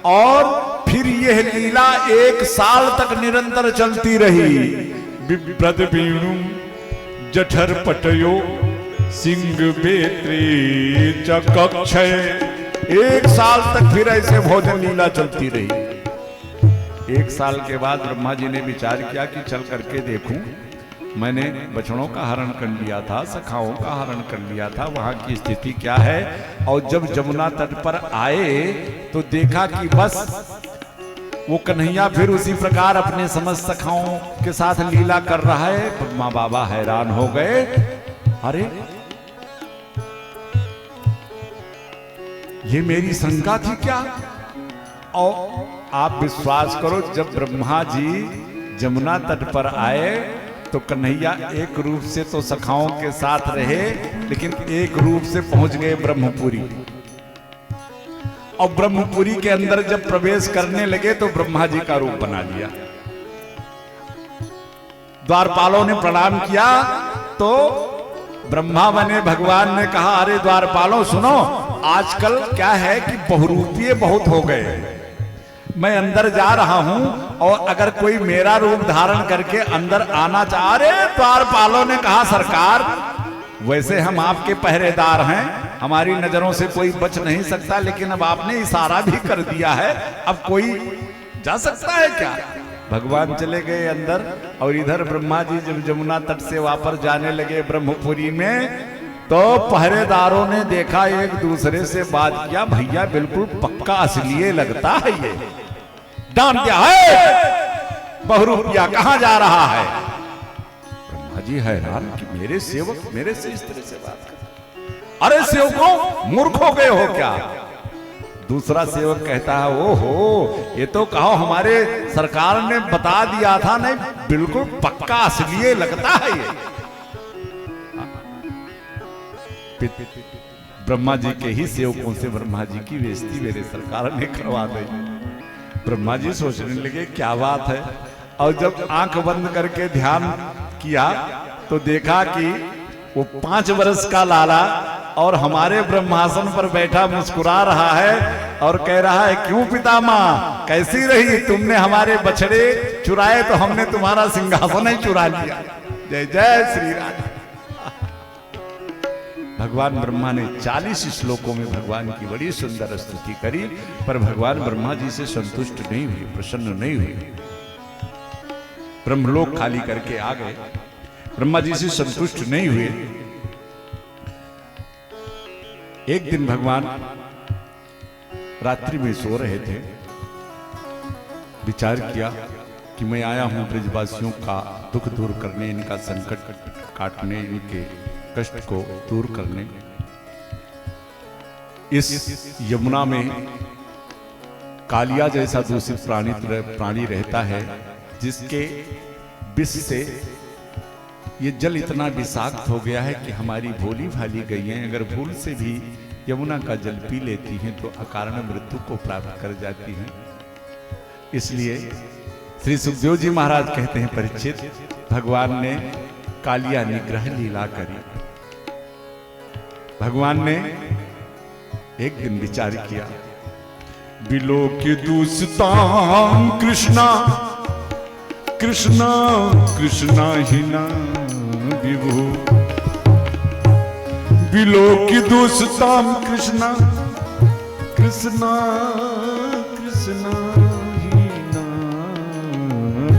और फिर यह लीला 1 साल तक निरंतर चलती रही। बिभ्रद बीणु जठर पटयो सिंह बेत्री चकक्षय, 1 साल तक फिर ऐसे भोजन लीला चलती रही। 1 साल के बाद ब्रह्मा जी ने विचार किया कि चल करके देखूं, मैंने बछड़ों का हरण कर लिया था, सखाओं का हरण कर लिया था, वहां की स्थिति क्या है। और जब जमुना तट पर आए तो देखा कि बस वो कन्हैया फिर उसी प्रकार अपने समस्त सखाओं के साथ लीला कर रहा है। ब्रह्मा बाबा हैरान हो गए, अरे ये मेरी शंका थी क्या। और आप विश्वास करो, जब ब्रह्मा जी जमुना तट पर आए तो कन्हैया एक रूप से तो सखाओं के साथ रहे, लेकिन एक रूप से पहुंच गए ब्रह्मपुरी। और ब्रह्मपुरी के अंदर जब प्रवेश करने लगे तो ब्रह्मा जी का रूप बना लिया। द्वारपालों ने प्रणाम किया तो ब्रह्मा बने भगवान ने कहा, अरे द्वारपालों सुनो, आजकल क्या है कि बहुरूपीय बहुत हो गए। मैं अंदर जा रहा हूं और अगर कोई मेरा रूप धारण करके अंदर आना चाह, अरे द्वारपालों ने कहा सरकार वैसे हम आपके पहरेदार हैं, हमारी नजरों से कोई बच नहीं सकता, लेकिन अब आपने इशारा भी कर दिया है, अब कोई जा सकता है क्या? भगवान चले गए अंदर, और इधर ब्रह्मा जी जब यमुना तट से वापस जाने लगे ब्रह्मपुरी में, तो पहरेदारों ने देखा, एक दूसरे से बात किया, भैया बिल्कुल पक्का असलिए लगता है ये। डांट दिया, है बहुरूपिया कहां जा रहा है? ब्रह्मा जी हैरान कि मेरे सेवक मेरे से इस तरह से बात कर, अरे सेवकों मूर्ख हो गए हो क्या? दूसरा सेवक कहता है, ओहो ये तो कहो हमारे सरकार ने बता दिया था, नहीं बिल्कुल पक्का असलिए लगता है ये। ब्रह्मा जी के ही सेवकों से ब्रह्मा जी की बेइज्जती मेरे सरकार ने करवा दी। ब्रह्मा जी सोचने लगे क्या बात है, और जब आंख बंद करके ध्यान किया तो देखा कि वो 5 वर्ष का लाला और हमारे ब्रह्मासन पर बैठा मुस्कुरा रहा है और कह रहा है, क्यों पितामह कैसी रही? तुमने हमारे बछड़े चुराए तो हमने तुम्हारा सिंहासन ही चुरा लिया। जय जय श्री राम। भगवान ब्रह्मा ने 40 श्लोकों में भगवान की बड़ी सुंदर स्तुति करी, पर भगवान ब्रह्मा जी से संतुष्ट नहीं हुए, प्रसन्न नहीं हुए। ब्रह्मलोक खाली करके आ गए, ब्रह्मा जी से संतुष्ट नहीं हुए। एक दिन भगवान रात्रि में सो रहे थे, विचार किया कि मैं आया हूं ब्रजवासियों का दुख दूर करने, इनका संकट काटने, इनके कष्ट को दूर करने। इस यमुना में कालिया जैसा दूषित प्राणी रहता है, जिसके विष से ये जल इतना विषाक्त हो गया है कि हमारी भोली भाली गईएं अगर भूल से भी यमुना का जल पी लेती हैं तो अकारण मृत्यु को प्राप्त कर जाती हैं। इसलिए श्री सुखदेव जी महाराज कहते हैं, परीक्षित भगवान ने कालिया निग्रह लीला करी। भगवान ने एक दिन विचार किया, बिलो की दूषितां कृष्णा कृष्णा कृष्णा हिना विभु, बिलो की दूषितां कृष्णा कृष्णा कृष्णा हिना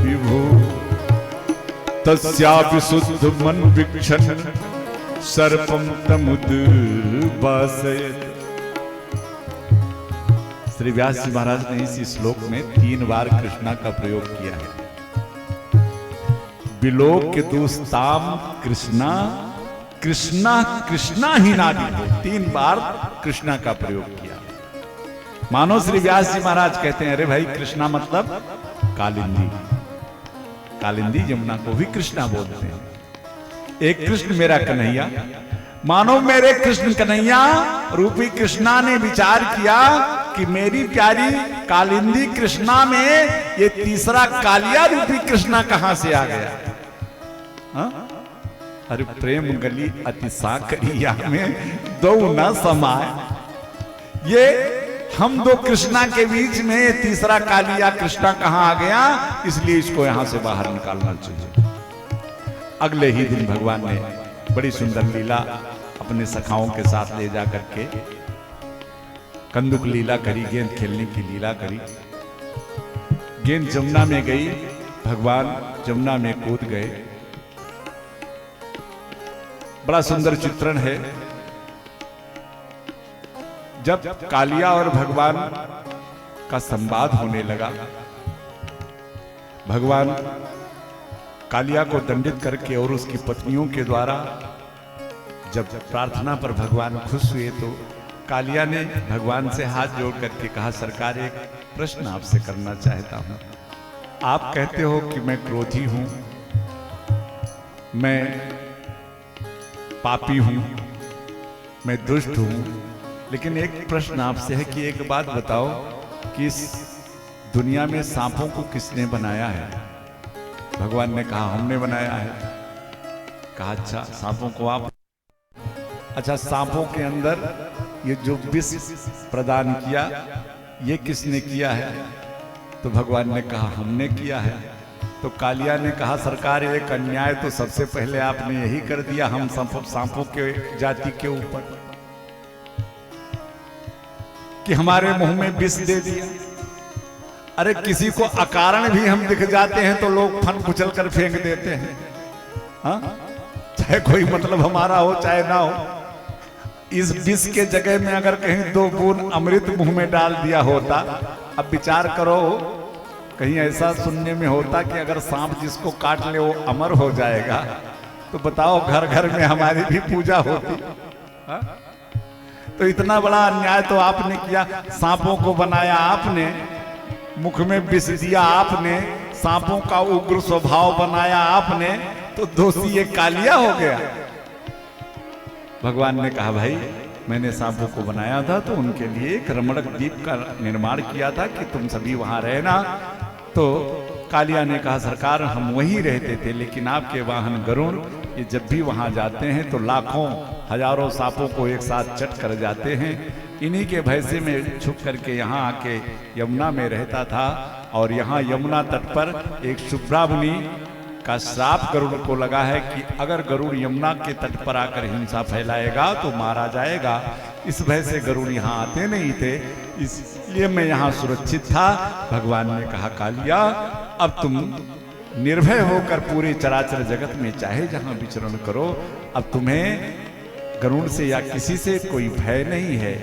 विभु, तस्यापि शुद्ध मन विक्षण सर्पम तमुद्भासयत्। श्री व्यास जी महाराज ने इस श्लोक में 3 बार कृष्णा का प्रयोग किया है। बिलोक दूस्ताम कृष्णा कृष्णा कृष्णा ही नादी, 3 बार कृष्णा का प्रयोग किया। मानो श्री व्यास जी महाराज कहते हैं, अरे भाई कृष्णा मतलब कालिंदी, कालिंदी यमुना को भी कृष्णा बोलते हैं। एक कृष्ण मेरा कन्हैया, मानो मेरे कृष्ण कन्हैया रूपी कृष्णा ने विचार किया कि मेरी प्यारी कालिंदी कृष्णा में ये तीसरा कालिया रूपी कृष्णा कहां से आ गया? हा? अरे प्रेम गली अति साकरिया में दो न समाए, ये हम 2 कृष्णा के बीच में तीसरा कालिया कृष्णा कहां आ गया, इसलिए इसको यहां से बाहर निकालना चाहिए। अगले ही दिन भगवान ने बड़ी सुंदर लीला अपने सखाओं के साथ ले जा करके कंदुक लीला करी, गेंद खेलने की लीला करी। गेंद जमुना में गई, भगवान जमुना में कूद गए। बड़ा सुंदर चित्रण है। जब कालिया और भगवान का संवाद होने लगा, भगवान कालिया को दंडित करके और उसकी पत्नियों के द्वारा जब प्रार्थना पर भगवान खुश हुए, तो कालिया ने भगवान से हाथ जोड़ करके कहा, सरकार एक प्रश्न आपसे करना चाहता हूं। आप कहते हो कि मैं क्रोधी हूं, मैं पापी हूं, मैं दुष्ट हूं, लेकिन एक प्रश्न आपसे है कि एक बात बताओ कि इस दुनिया में सांपों को किसने बनाया है? भगवान ने कहा, हमने बनाया है। कहा, अच्छा सांपों को आप, अच्छा सांपों के अंदर ये जो विष प्रदान किया ये किसने किया है? तो भगवान ने कहा, हमने किया है। तो कालिया ने कहा सरकार एक अन्याय तो सबसे पहले आपने यही कर दिया हम सांपों के जाति के ऊपर कि हमारे मुंह में विष दे दिया। अरे किसी को अकारण भी हम दिख जाते हैं तो लोग फन कुचल कर फेंक देते हैं, हाँ? चाहे कोई मतलब हमारा हो चाहे ना हो। इस विष के जगह में अगर कहीं 2 बूंद अमृत मुंह में डाल दिया होता, अब विचार करो कहीं ऐसा सुनने में होता कि अगर सांप जिसको काट ले वो अमर हो जाएगा, तो बताओ घर घर में हमारी भी पूजा होती, हाँ? तो इतना बड़ा अन्याय तो आपने किया। सांपों को बनाया आपने, मुख में विष दिया आपने, सांपों का उग्र स्वभाव बनाया आपने, तो दोषी ये कालिया हो गया। भगवान ने कहा भाई मैंने सांपों को बनाया था तो उनके लिए एक रमणक द्वीप का निर्माण किया था कि तुम सभी वहां रहना। तो कालिया ने कहा सरकार हम वहीं रहते थे, लेकिन आपके वाहन गरुड़ ये जब भी वहां जाते हैं तो लाखों हजारों सांपों को एक साथ चट कर जाते हैं। इन्हीं के भय से मैं छुप करके यहाँ आके यमुना में रहता था, और यहाँ यमुना तट पर एक शुभ्रा मुनि का श्राप गरुड़ को लगा है कि अगर गरुड़ यमुना के तट पर आकर हिंसा फैलाएगा तो मारा जाएगा। इस भय से गरुड़ यहाँ आते नहीं थे, इसलिए मैं यहाँ सुरक्षित था। भगवान ने कहा कालिया अब तुम निर्भय होकर पूरे चराचर जगत में चाहे जहां विचरण करो, अब तुम्हें गरुड़ से या किसी से कोई भय नहीं है।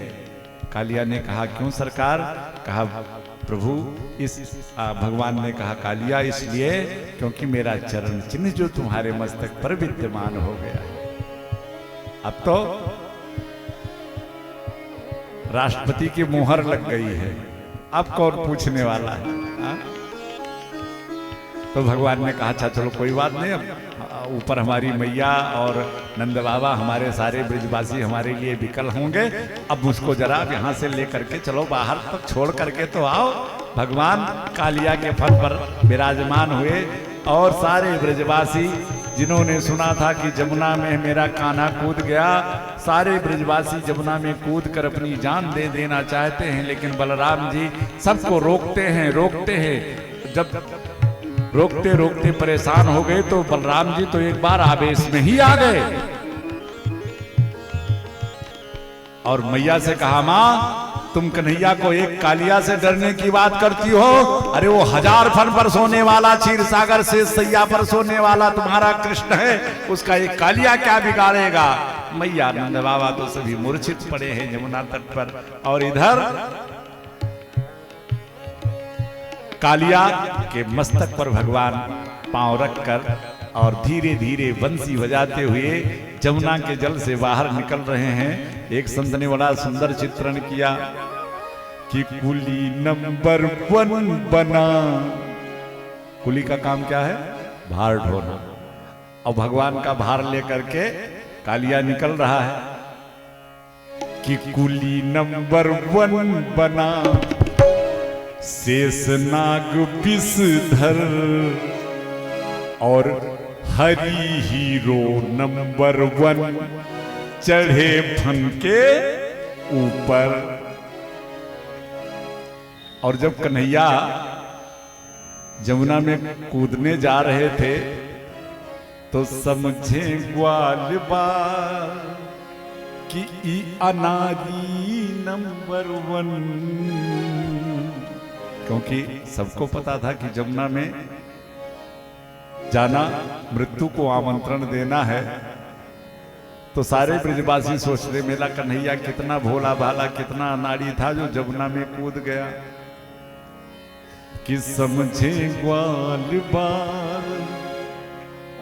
कालिया ने कहा क्यों सरकार? कहा प्रभु भगवान ने कहा कालिया इसलिए क्योंकि मेरा चरण चिन्ह जो तुम्हारे मस्तक पर विद्यमान हो गया है। अब तो राष्ट्रपति की मुहर लग गई है, अब कौन पूछने वाला है, हा? तो भगवान ने कहा अच्छा चलो कोई बात नहीं, अब ऊपर हमारी मैया और नंद बाबा हमारे सारे ब्रिजवासी हमारे लिए विकल होंगे, अब मुझको जरा यहाँ से लेकर के चलो बाहर तक छोड़ करके तो आओ। भगवान कालिया के फन पर विराजमान हुए और सारे ब्रिजवासी जिन्होंने सुना था कि जमुना में मेरा कान्हा कूद गया, सारे ब्रिजवासी जमुना में कूद कर अपनी जान दे देना चाहते हैं, लेकिन बलराम जी सबको रोकते हैं। जब रोकते रोकते परेशान हो गए तो बलराम जी तो एक बार आवेश में ही आ गए और मैया से कहा मां तुम कन्हैया को एक कालिया से डरने की बात करती हो, अरे वो 1000 फन पर सोने वाला क्षीर सागर से सैया पर सोने वाला तुम्हारा कृष्ण है, उसका एक कालिया क्या बिगाड़ेगा। मैया नंद बाबा तो सभी मूर्छित पड़े हैं यमुना तट पर, और इधर कालिया के मस्तक पर भगवान पांव रखकर और धीरे धीरे बंसी बजाते हुए जमुना के जल से बाहर निकल रहे हैं। एक संत ने बड़ा सुंदर चित्रण किया कि कुली नंबर 1 बना। कुली का काम क्या है? भार ढोना। और भगवान का भार लेकर के कालिया निकल रहा है कि कुली नंबर 1 बना, शेषनाग विषधर और हरि हीरो नंबर 1 चढ़े फन के ऊपर। और जब कन्हैया जमुना में कूदने जा रहे थे तो समझे ग्वाल बाल कि ई अनारी नंबर 1, क्योंकि सबको पता था कि जमुना में जाना मृत्यु को आमंत्रण देना है। तो सारे ब्रिजवासी सोच रहे मेरा कन्हैया कितना भोला भाला कितना अनाड़ी था जो जमुना में कूद गया। कि समझे ग्वाल बाल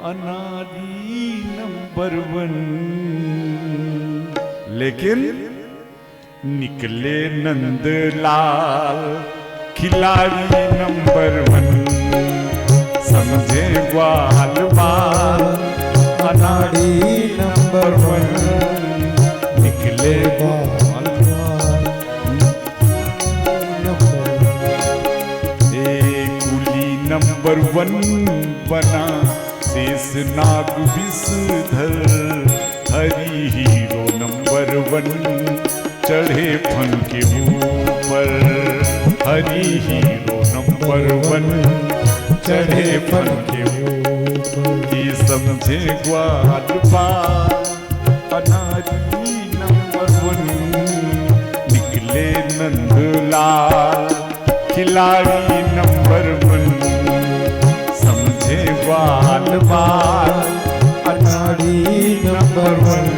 अनाड़ी नंबर 1, लेकिन निकले नंदलाल खिलाड़ी नंबर 1। समझे ग्वाल बाल अनाड़ी नंबर 1, निकले ग्वाल बाल नंबर 1। कुली नंबर 1 बना, शेषनाग विषधर हरि हीरो नंबर 1 चढ़े फन के ऊपर। हरि हीरो नंबर 1 चढ़े फल के ऊपर की समझे ग्वाल बाल अनारी नंबर 1 निकले नंदलाल खिलाड़ी नंबर 1 समझे ग्वाल बाल अनाड़ी नंबर 1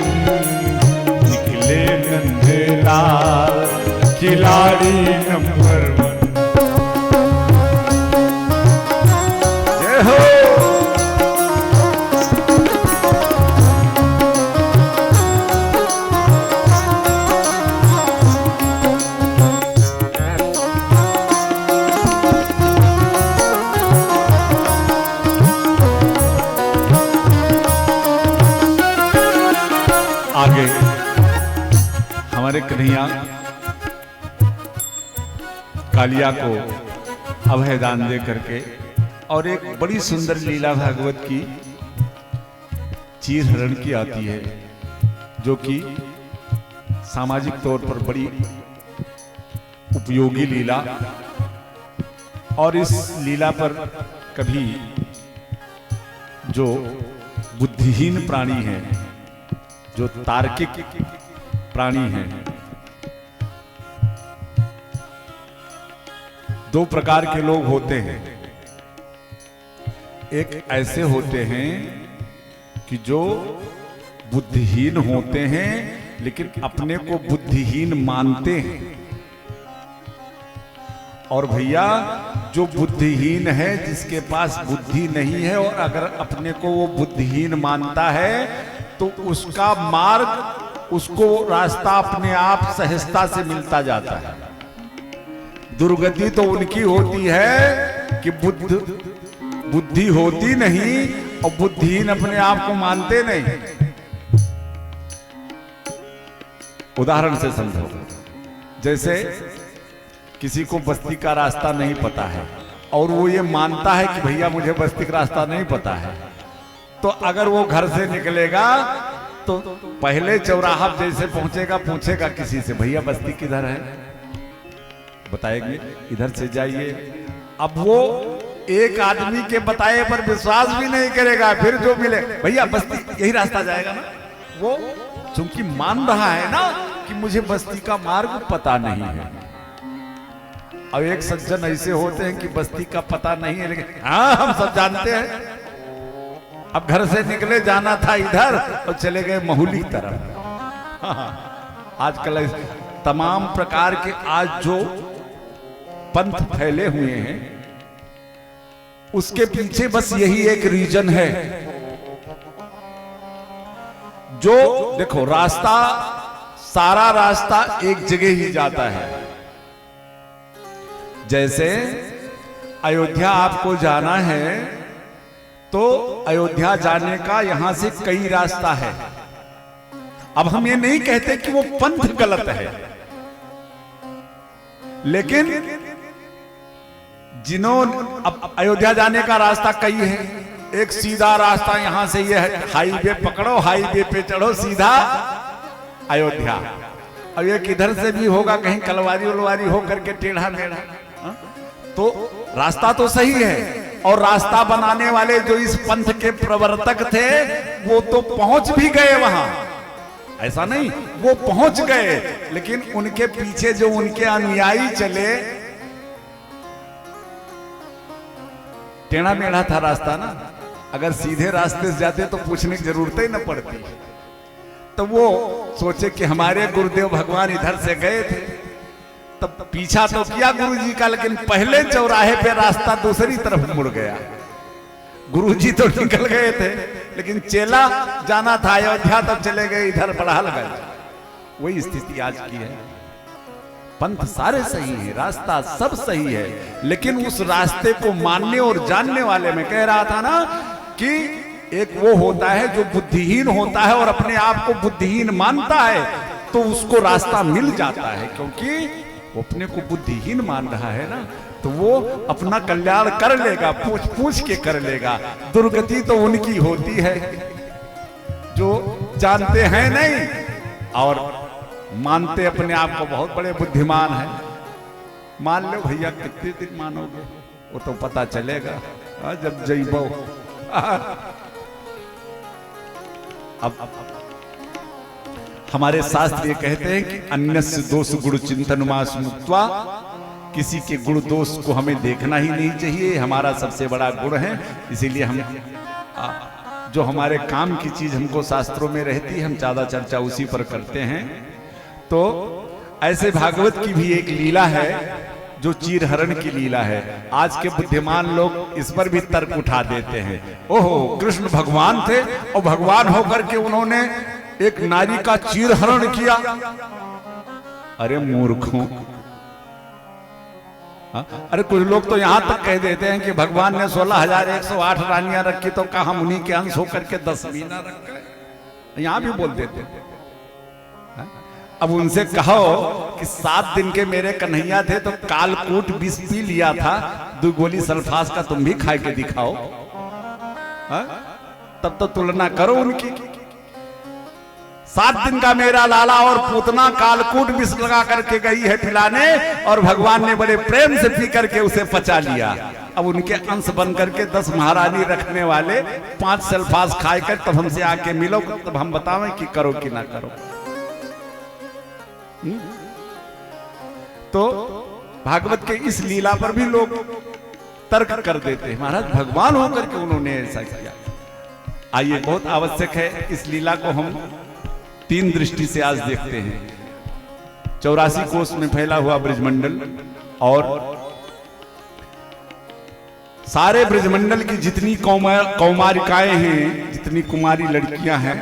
निकले नंदलाल खिलाड़ी नंबर 1। जय हो। आगे हमारे कन्हैया कालिया को अभयदान दे करके और एक बड़ी सुंदर लीला भागवत की चीर हरण की आती है, जो कि सामाजिक तौर पर बड़ी उपयोगी लीला। और इस लीला पर कभी जो बुद्धिहीन प्राणी है, जो तार्किक प्राणी है, 2 प्रकार के लोग होते हैं। एक ऐसे होते हैं कि जो बुद्धिहीन होते हैं लेकिन अपने को बुद्धिहीन मानते हैं। और भैया जो बुद्धिहीन है, जिसके पास बुद्धि नहीं है और अगर अपने को वो बुद्धिहीन मानता है तो उसका मार्ग, उसको रास्ता अपने आप सहजता से मिलता जाता है। दुर्गति तो उनकी होती है कि बुद्धि होती नहीं और बुद्धिहीन अपने आप को मानते नहीं। उदाहरण से समझो, जैसे किसी को बस्ती का रास्ता नहीं पता है और वो ये मानता है कि भैया मुझे बस्ती का रास्ता नहीं पता है, तो अगर वो घर से निकलेगा तो पहले चौराहा जैसे पहुंचेगा, पूछेगा किसी से, भैया बस्ती किधर है, बताएंगे इधर से जाइए। अब वो एक आदमी के बताए पर विश्वास भी नहीं करेगा, फिर जो मिले भैया बस्ती यही रास्ता जाएगा ना, वो चूंकि मान रहा है ना कि मुझे बस्ती का मार्ग पता नहीं है। अब एक सज्जन ऐसे होते हैं कि बस्ती का पता नहीं है लेकिन हाँ हम सब जानते हैं। अब घर से निकले, जाना था इधर और चले गए महुली तरफ। आजकल तमाम प्रकार के आज जो पंथ फैले हुए हैं उसके पीछे बस यही एक रीजन है। जो देखो रास्ता, सारा रास्ता एक जगह ही जाता है। जैसे अयोध्या आपको जाना है तो अयोध्या जाने का यहां से कई रास्ता है। अब हम ये नहीं कहते कि वो पंथ गलत है, लेकिन जिन्होंने अब अयोध्या जाने का रास्ता कई है। एक सीधा रास्ता यहां से ये है, हाईवे पकड़ो, हाईवे पे चढ़ो सीधा अयोध्या। अब एक इधर से भी होगा, कहीं कलवारी उलवारी हो करके टेढ़ा मेढ़ा, तो रास्ता तो सही है। और रास्ता बनाने वाले जो इस पंथ के प्रवर्तक थे वो तो पहुंच भी गए वहां, ऐसा नहीं, वो पहुंच गए, लेकिन उनके पीछे जो उनके अनुयायी चले, टेढ़ा मेढ़ा था रास्ता ना। अगर सीधे रास्ते से जाते तो पूछने की जरूरत ही न पड़ती। तो वो सोचे कि हमारे गुरुदेव भगवान इधर से गए थे, तब पीछा तो किया गुरुजी का, लेकिन पहले चौराहे पे रास्ता दूसरी तरफ मुड़ गया। गुरुजी तो निकल गए थे लेकिन चेला जाना था अयोध्या, तब चले गए इधर बड़हलगंज। वही स्थिति आज की है। पंथ सारे सही है, रास्ता सब सही है, लेकिन उस रास्ते को मानने और जानने वाले में कह रहा था ना कि एक वो होता है जो बुद्धिहीन होता है और अपने आप को बुद्धिहीन मानता है, तो उसको रास्ता मिल जाता है, क्योंकि वो अपने को बुद्धिहीन मान रहा है ना, तो वो अपना कल्याण कर लेगा, पूछ पूछ के कर लेगा। दुर्गति तो उनकी होती है जो जानते हैं नहीं और मानते अपने आप को बहुत बड़े बुद्धिमान हैं। मान लो भैया, कितने दिन मानोगे, वो तो पता चलेगा। जब जइबो। अब हमारे शास्त्र ये कहते हैं कि अन्यस्य दोष गुण चिंतन मास मुक्त्वा, किसी के गुण दोष को हमें देखना ही नहीं चाहिए, हमारा सबसे बड़ा गुण है। इसीलिए हम जो हमारे काम की चीज हमको शास्त्रों में रहती है, हम ज्यादा चर्चा उसी पर करते हैं। तो ऐसे भागवत की भी एक लीला है जो चीरहरण की लीला है। आज के बुद्धिमान लोग इस पर भी तर्क उठा देते हैं, ओहो कृष्ण भगवान थे और भगवान होकर के उन्होंने एक नारी का चीरहरण किया। अरे मूर्खों, अरे कुछ लोग तो यहां तक कह देते हैं कि भगवान ने 16,108 रानियां रखी तो कहा हम उन्हीं के अंश होकर के 10 भी ना रख गए, यहां भी बोल देते हैं। अब उनसे कहो कि 7 दिन के मेरे कन्हैया थे तो कालकूट विष पी लिया था, 2 गोली सल्फास का तुम भी खा के दिखाओ, तब तो तुलना करो उनकी। 7 दिन का मेरा लाला और पूतना कालकूट विष लगा करके गई है पिलाने, और भगवान ने बड़े प्रेम से पी करके उसे पचा लिया। अब उनके अंश बन करके 10 महारानी रखने वाले 5 सल्फास खाए कर तब हमसे आके मिलो, तब हम बतावें कि करो कि ना करो। तो भागवत के इस लीला पर भी लोग तर्क कर देते हैं, महाराज भगवान होकर के उन्होंने ऐसा किया। आइए, बहुत आवश्यक है इस लीला को हम 3 दृष्टि से आज देखते हैं। 84 कोष में फैला हुआ ब्रजमंडल और सारे ब्रजमंडल की जितनी कौमारिकाएं हैं, जितनी कुमारी लड़कियां हैं,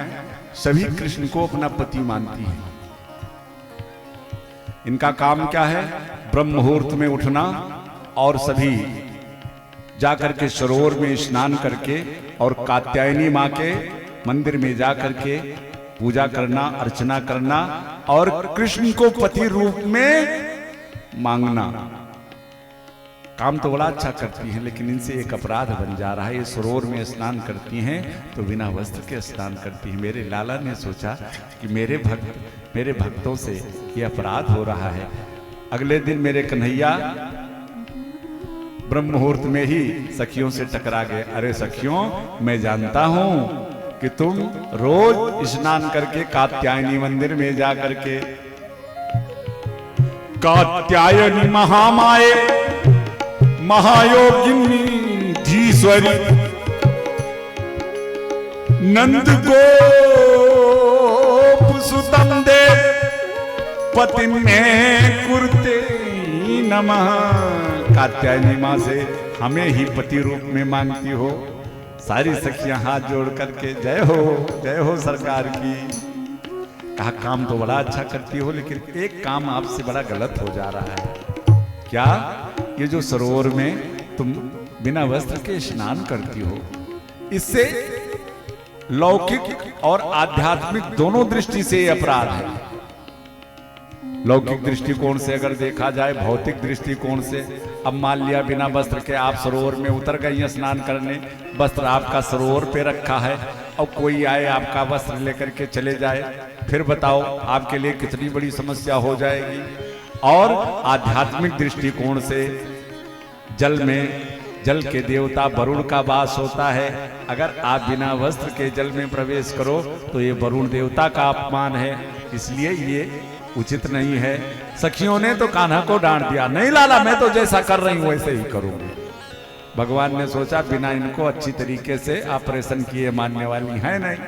सभी कृष्ण को अपना पति मानती हैं। इनका काम क्या है? ब्रह्म मुहूर्त में उठना और सभी जाकर के सरोवर में स्नान करके और कात्यायनी मां के मंदिर में जाकर के पूजा करना, अर्चना करना और कृष्ण को पति रूप में मांगना। काम तो बड़ा अच्छा करती हैं, लेकिन इनसे एक अपराध बन जा रहा है। ये सरोवर में स्नान करती हैं तो बिना वस्त्र के स्नान करती हैं। मेरे लाला ने सोचा कि मेरे भक्तों से ये अपराध हो रहा है। अगले दिन मेरे कन्हैया ब्रह्म मुहूर्त में ही सखियों से टकरा गए। अरे सखियों, मैं जानता हूं कि तुम रोज स्नान करके कात्यायनी मंदिर में जा करके कात्यायनी महामाये महायोगिनी धीश्वरी नंद गोप सुतम दे पति में कुरते नमः। कात्यायनी मां से हमें ही पति रूप में मांगती हो। सारी सखियां हाथ जोड़ करके जय हो सरकार की। कहा काम तो बड़ा अच्छा करती हो, लेकिन एक काम आपसे बड़ा गलत हो जा रहा है। क्या? ये जो सरोवर में तुम बिना वस्त्र के स्नान करती हो, इससे लौकिक और आध्यात्मिक दोनों दृष्टि से ये अपराध है। लौकिक दृष्टिकोण से अगर देखा जाए, भौतिक दृष्टिकोण से, अब मान लिया बिना वस्त्र के आप सरोवर में उतर गई स्नान करने, वस्त्र आपका सरोवर पे रखा है और कोई आए आपका वस्त्र लेकर के चले जाए, फिर बताओ आपके लिए कितनी बड़ी समस्या हो जाएगी। और आध्यात्मिक दृष्टिकोण से जल में जल के देवता वरुण का वास होता है। अगर आप बिना वस्त्र के जल में प्रवेश करो तो ये वरुण देवता का अपमान है, इसलिए ये उचित नहीं है। सखियों ने तो कान्हा को डांट दिया, नहीं लाला मैं तो जैसा कर रही हूं वैसे ही करूंगी। भगवान ने सोचा बिना इनको अच्छी तरीके से ऑपरेशन किए मानने वाली है नहीं।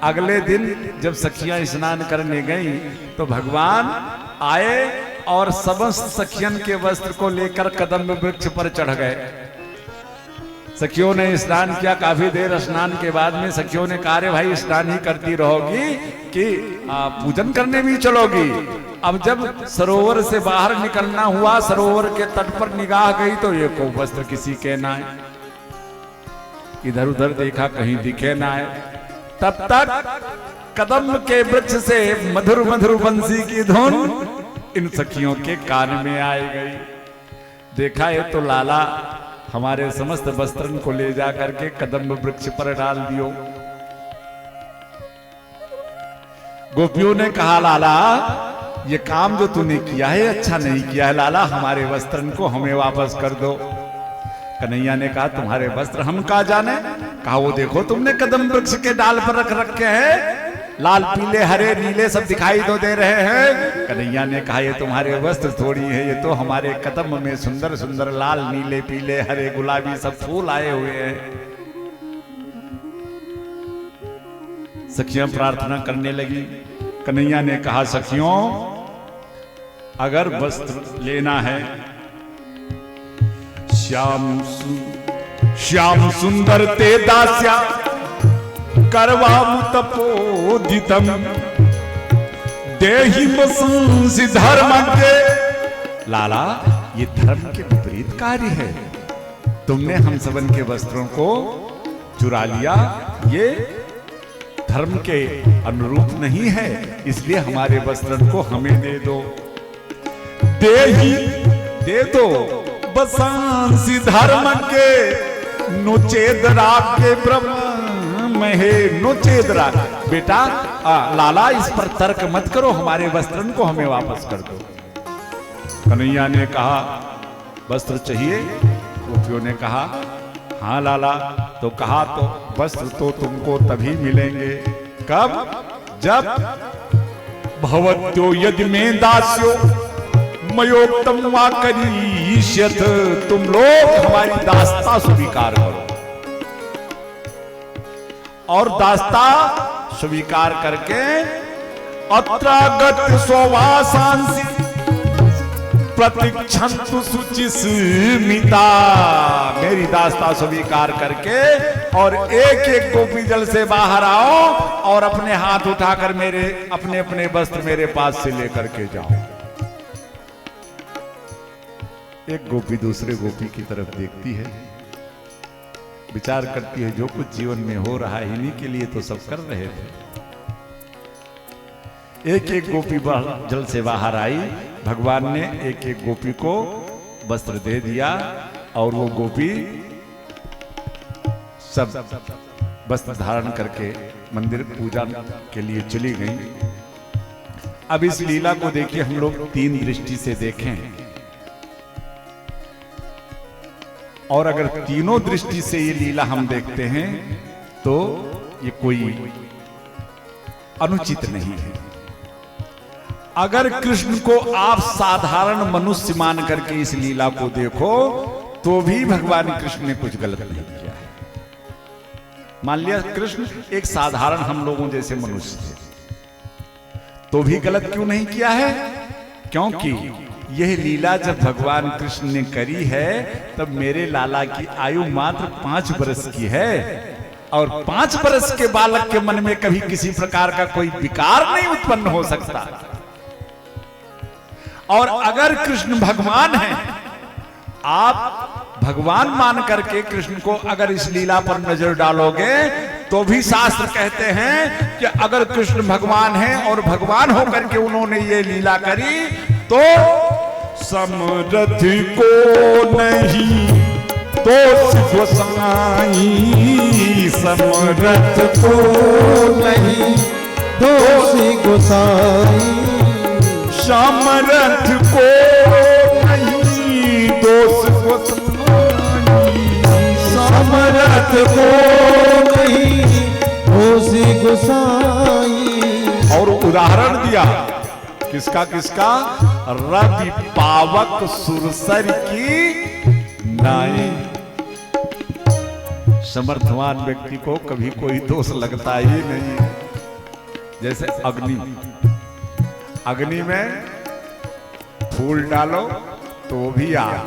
अगले दिन जब सखियां स्नान करने गई तो भगवान आए और समस्त सखियन के वस्त्र को लेकर कदम्ब वृक्ष पर चढ़ गए। सखियों ने स्नान किया। काफी देर स्नान के बाद में सखियों ने कहा, भाई स्नान ही करती रहोगी कि पूजन करने भी चलोगी? अब जब सरोवर से बाहर निकलना हुआ, सरोवर के तट पर निगाह गई तो ये को वस्त्र किसी के ना है। इधर उधर देखा, कहीं दिखे ना है। तब तक कदम्ब के वृक्ष से मधुर मधुर बंसी की धुन इन सखियों के कान में आई गई। देखा ये तो लाला हमारे समस्त वस्त्रन को ले जा करके कदम्ब वृक्ष पर डाल दियो। गोपियों ने कहा, लाला ये काम जो तूने किया है अच्छा नहीं किया है, लाला हमारे वस्त्रन को हमें वापस कर दो। कन्हैया ने कहा तुम्हारे वस्त्र हम कहा जाने। कहा वो देखो तुमने कदम वृक्ष के डाल पर रख रखे हैं, लाल पीले हरे नीले सब दिखाई तो दे रहे हैं। कन्हैया ने कहा ये तुम्हारे वस्त्र थोड़ी है, ये तो हमारे कदम में सुंदर सुंदर लाल नीले पीले हरे गुलाबी सब फूल आए हुए हैं। सखियां प्रार्थना करने लगी। कन्हैया ने कहा सखियों अगर वस्त्र लेना है, श्याम सुंदर ते दास्या करवामु तपोदितम देहि वसंसि धर्म के। लाला ये धर्म के विपरीत कार्य है, तुमने हम सबन के वस्त्रों को चुरा लिया, ये धर्म के अनुरूप नहीं है, इसलिए हमारे वस्त्रों को हमें दे दो। देहि दे दो वसंसि धर्म के नुचेद राग के ब्रह्म महे नुचेद राग। बेटा लाला इस पर तर्क मत करो, हमारे वस्त्रों को हमें वापस कर दो। कन्हैया ने कहा वस्त्र चाहिए? गोपियों ने कहा हाँ लाला। तो कहा तो वस्त्र तो तुमको तभी मिलेंगे कब? जब भवत्यो यदि में दास्यो मयोक्तम वा करीष्यथ, तुम लोग हमारी दास्ता स्वीकार करो। और दास्ता स्वीकार करके अत्रागत स्ववासांसि प्रतीक्षन्तु शुचिस्मिता, मेरी दास्ता स्वीकार करके और एक एक गोपी जल से बाहर आओ और अपने हाथ उठाकर मेरे अपने अपने वस्त्र मेरे पास से लेकर के जाओ। एक गोपी दूसरे गोपी की तरफ देखती है, विचार करती है जो कुछ जीवन में हो रहा है इन्हीं के लिए तो सब कर रहे थे। एक एक गोपी जल से बाहर आई, भगवान ने एक एक गोपी को वस्त्र दे दिया और वो गोपी सब वस्त्र धारण करके मंदिर पूजा के लिए चली गई। अब इस लीला को देखिए हम लोग तीन दृष्टि से देखें, और अगर तीनों दृष्टि से ये लीला हम देखते हैं तो ये कोई अनुचित नहीं है। अगर कृष्ण को आप साधारण मनुष्य मान करके इस लीला को देखो तो भी भगवान कृष्ण ने कुछ गलत नहीं किया है। मान लिया कृष्ण एक साधारण हम लोगों जैसे मनुष्य थे तो भी गलत क्यों नहीं किया है? क्योंकि यह लीला जब भगवान कृष्ण ने करी है तब मेरे लाला की आयु मात्र 5 वर्ष की है, और 5 वर्ष के बालक के मन में कभी किसी प्रकार का कोई विकार नहीं उत्पन्न हो सकता। और अगर कृष्ण भगवान हैं, आप भगवान मान करके कृष्ण को अगर इस लीला पर नजर डालोगे तो भी शास्त्र कहते हैं कि अगर कृष्ण भगवान हैं और भगवान होकर के उन्होंने ये लीला करी तो समरथ को नहीं तो गोसाई, समरथ को नहीं दोषी गोसाई, समरथ को नहीं दोष गोसाई, समरथ को नहीं दोषी गोसाई। और उदाहरण दिया किसका किसका? रवि पावक सुरसर की नाई। समर्थवान व्यक्ति को कभी कोई दोष लगता ही नहीं। जैसे अग्नि में फूल डालो तो वो भी आग,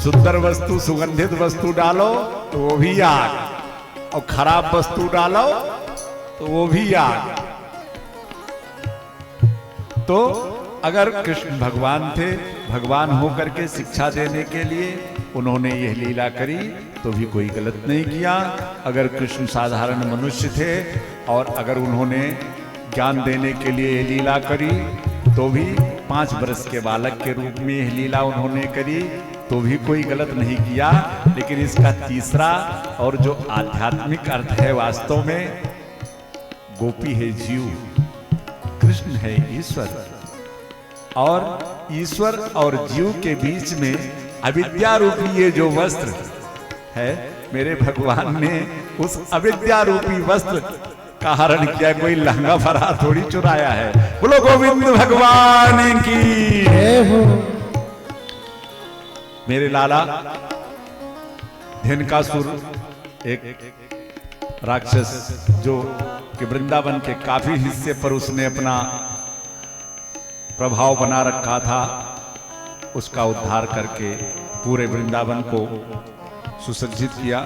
सुंदर वस्तु सुगंधित वस्तु डालो तो वो भी आग, और खराब वस्तु डालो तो वो भी आग। तो अगर कृष्ण भगवान थे, भगवान होकर के शिक्षा देने के लिए उन्होंने यह लीला करी तो भी कोई गलत नहीं किया। अगर कृष्ण साधारण मनुष्य थे और अगर उन्होंने ज्ञान देने के लिए यह लीला करी तो भी 5 वर्ष के बालक के रूप में यह लीला उन्होंने करी तो भी कोई गलत नहीं किया। लेकिन इसका तीसरा और जो आध्यात्मिक अर्थ है, वास्तव में गोपी है जीव, कृष्ण है ईश्वर, और ईश्वर और जीव के बीच में अविद्या रूपी ये जो वस्त्र है, मेरे भगवान ने उस अविद्या रूपी वस्त्र का हरण किया, कोई लहंगा फरा थोड़ी चुराया है। बोलो गोविंद भगवान की जय हो। मेरे लाला धेनुकासुर एक राक्षस जो कि वृंदावन के काफी हिस्से पर उसने अपना प्रभाव बना रखा था, उसका उद्धार करके पूरे वृंदावन को सुसज्जित किया।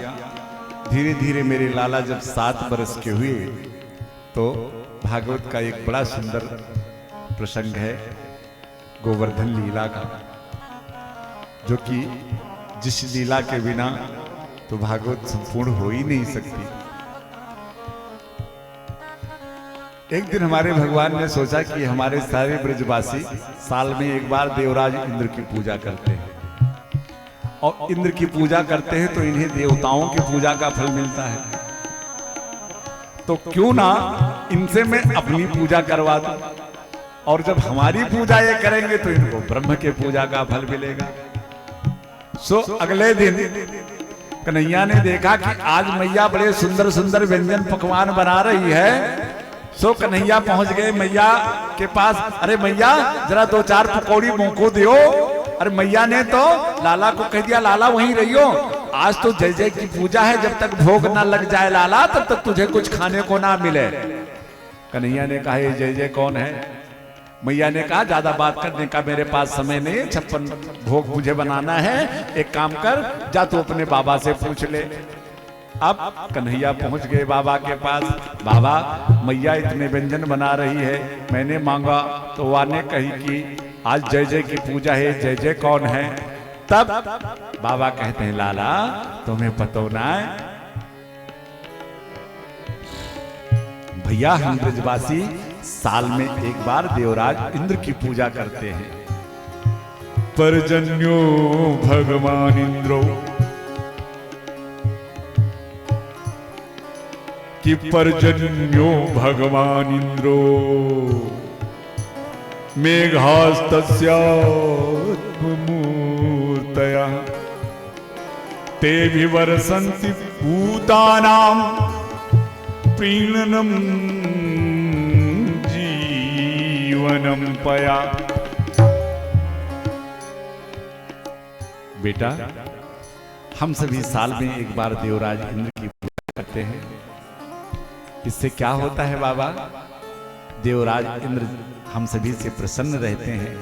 धीरे धीरे मेरे लाला जब 7 वर्ष के हुए तो भागवत का एक बड़ा सुंदर प्रसंग है गोवर्धन लीला का, जो कि जिस लीला के बिना तो भागवत संपूर्ण हो ही नहीं सकती। एक दिन हमारे भगवान ने सोचा कि हमारे सारे ब्रजवासी साल में एक बार देवराज इंद्र की पूजा करते हैं, और इंद्र की पूजा करते हैं तो इन्हें देवताओं की पूजा का फल मिलता है, तो क्यों ना इनसे मैं अपनी पूजा करवा दूं, और जब हमारी पूजा ये करेंगे तो इनको ब्रह्म के पूजा का फल मिलेगा। सो अगले दिन कन्हैया ने देखा कि आज मैया बड़े सुंदर सुंदर व्यंजन पकवान बना रही है। सो कन्हैया पहुंच गए मैया के पास। अरे मैया जरा 2-4 पकौड़ी मुंह दियो। अरे मैया ने तो लाला को कह दिया, लाला वहीं रहियो, आज तो जय जय की पूजा है, जब तक भोग ना लग जाए लाला तब तक तुझे कुछ खाने को ना मिले। कन्हैया ने कहा ये जय जय कौन है? मैया ने कहा ज्यादा बात करने का मेरे पास समय नहीं, 56 भोग मुझे बनाना है, एक काम कर जा तू अपने बाबा से पूछ ले। अब कन्हैया पहुंच गए बाबा के पास। बाबा मैया इतने व्यंजन बना रही है, मैंने मांगा तो वह ने कही कि आज जय जय की पूजा है, जय जय कौन है? तब बाबा कहते हैं लाला तुम्हें पता ना है भैया, हम ब्रजवासी साल में एक बार देवराज इंद्र की पूजा करते हैं। परजन्यो भगवान इंद्रो कि पर्जन्यो भगवान इंद्रो मेघास्तस्या मूर्तया ते विवर्षन्ति भूतानां प्रीणनम जीवनम पया। बेटा हम सभी साल में एक बार देवराज इंद्र की पूजा करते हैं। इससे क्या होता है बाबा? देवराज इंद्र हम सभी से प्रसन्न रहते हैं,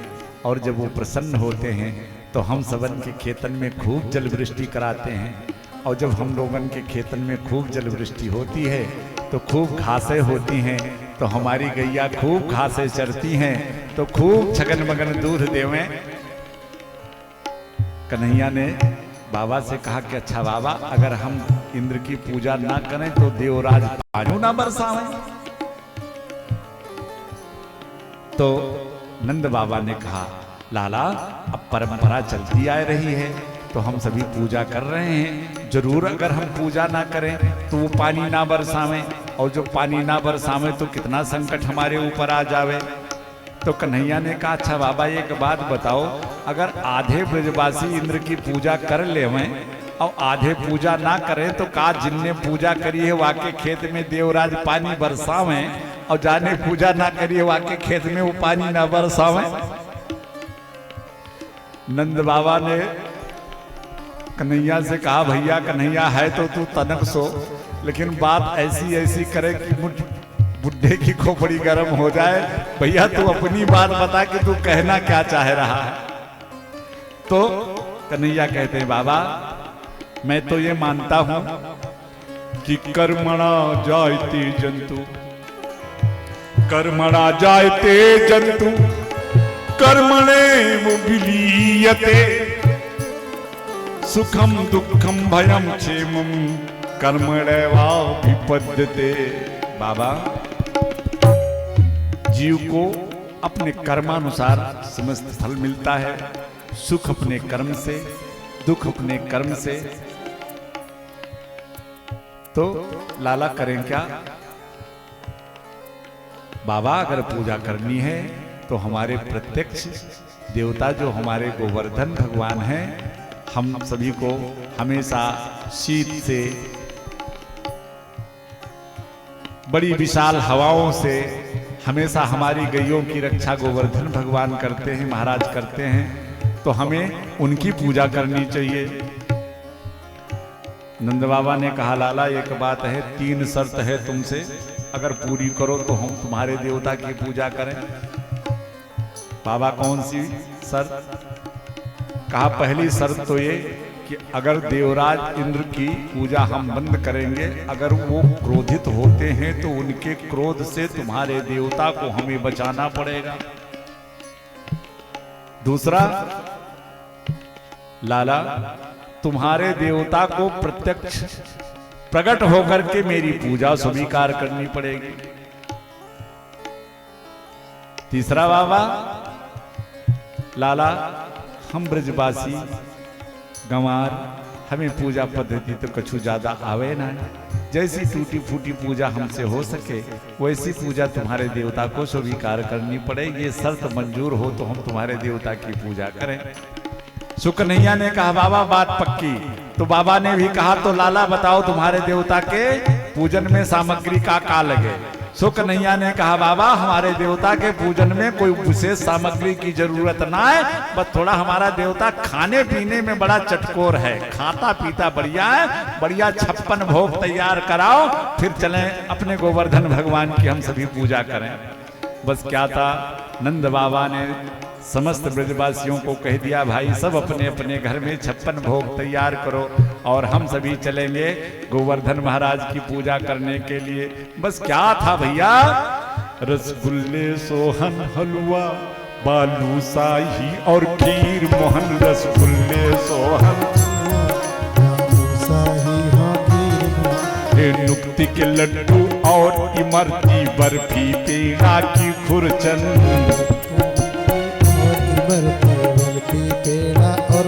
और जब वो प्रसन्न होते हैं तो हम सबन के खेतन में खूब जल वृष्टि कराते हैं, और जब हम लोगन के खेतन में खूब जल वृष्टि होती है तो खूब घासें होती हैं, तो हमारी गैया खूब घासें चरती हैं, तो खूब छगन मगन दूध देवें। कन्हैया ने बाबा से कहा कि अच्छा बाबा अगर हम इंद्र की पूजा ना करें तो देवराज पानी ना बरसावें। तो नंद बाबा ने कहा लाला अब परंपरा चलती आ रही है तो हम सभी पूजा कर रहे हैं, जरूर अगर हम पूजा ना करें तो वो पानी ना बरसावें, और जो पानी ना बरसावें तो कितना संकट हमारे ऊपर आ जावे। तो कन्हैया ने कहा अच्छा बाबा एक बात बताओ, अगर आधे ब्रजवासी इंद्र की पूजा कर लेवें और आधे पूजा ना करें तो का जिनने पूजा करी है वाके खेत में देवराज पानी बरसावें, और जाने पूजा ना करी है वाके खेत में वो पानी ना बरसावें। नंद बाबा ने कन्हैया से कहा भैया कन्हैया है तो तू तनक सो, लेकिन बात ऐसी ऐसी करे कि बुढ़े की खोपड़ी गर्म हो जाए। भैया तू अपनी बात बता कि तू कहना क्या चाह रहा है। तो कन्हैया कहते हैं बाबा मैं तो ये मानता हूं कि कर्मणा जायते जंतु, कर्मणा जायते जंतु कर्मणे विलीयते, सुखम दुखम भयम क्षेमम कर्मणैवा विपद्यते। बाबा जीव को अपने कर्मानुसार समस्त फल मिलता है, सुख अपने कर्म से, दुख अपने कर्म से। तो लाला करें क्या? बाबा अगर पूजा करनी है तो हमारे प्रत्यक्ष देवता जो हमारे गोवर्धन भगवान हैं हम सभी को हमेशा शीत से, बड़ी विशाल हवाओं से हमेशा हमारी गैयों की रक्षा गोवर्धन भगवान करते हैं, महाराज करते हैं, तो हमें उनकी पूजा करनी चाहिए। नंद बाबा ने कहा, लाला एक बात है, 3 शर्त है तुमसे, अगर पूरी करो तो हम तुम्हारे देवता की पूजा करें। बाबा कौन सी शर्त? कहा पहली शर्त तो ये कि अगर देवराज इंद्र की पूजा हम बंद करेंगे, अगर वो क्रोधित होते हैं तो उनके क्रोध से तुम्हारे देवता को हमें बचाना पड़ेगा। दूसरा, लाला तुम्हारे देवता को प्रत्यक्ष प्रकट होकर के मेरी पूजा स्वीकार करनी पड़ेगी। तीसरा बाबा, लाला हम ब्रजवासी गंवार, हमें पूजा पद्धति तो कछु ज्यादा आवे ना, जैसी टूटी फूटी पूजा हमसे हो सके वैसी पूजा तुम्हारे देवता को स्वीकार करनी पड़े। ये शर्त मंजूर हो तो हम तुम्हारे देवता की पूजा करें। सुकन्हैया ने कहा, बाबा बात पक्की। तो बाबा ने भी कहा, तो लाला बताओ तुम्हारे देवता के पूजन में सामग्री का लगे। सुकन्हैया ने कहा, बाबा हमारे देवता के पूजन में कोई विशेष सामग्री की जरूरत ना है, बस थोड़ा हमारा देवता खाने पीने में बड़ा चटकोर है, खाता पीता बढ़िया है, बढ़िया 56 भोग तैयार कराओ, फिर चलें अपने गोवर्धन भगवान की हम सभी पूजा करें। बस क्या था, नंद बाबा ने समस्त ब्रजवासियों को कह दिया, भाई सब अपने अपने घर में 56 भोग तैयार करो और हम सभी चलेंगे गोवर्धन महाराज की पूजा करने के लिए। बस क्या था भैया, रसगुल्ले सोहन हलवा बालूशाही और खीर मोहन, रसगुल्ले सोहन नुक्ति के लड्डू और इमरती बर्फी पेड़ा की खुरचन, पेड़ा और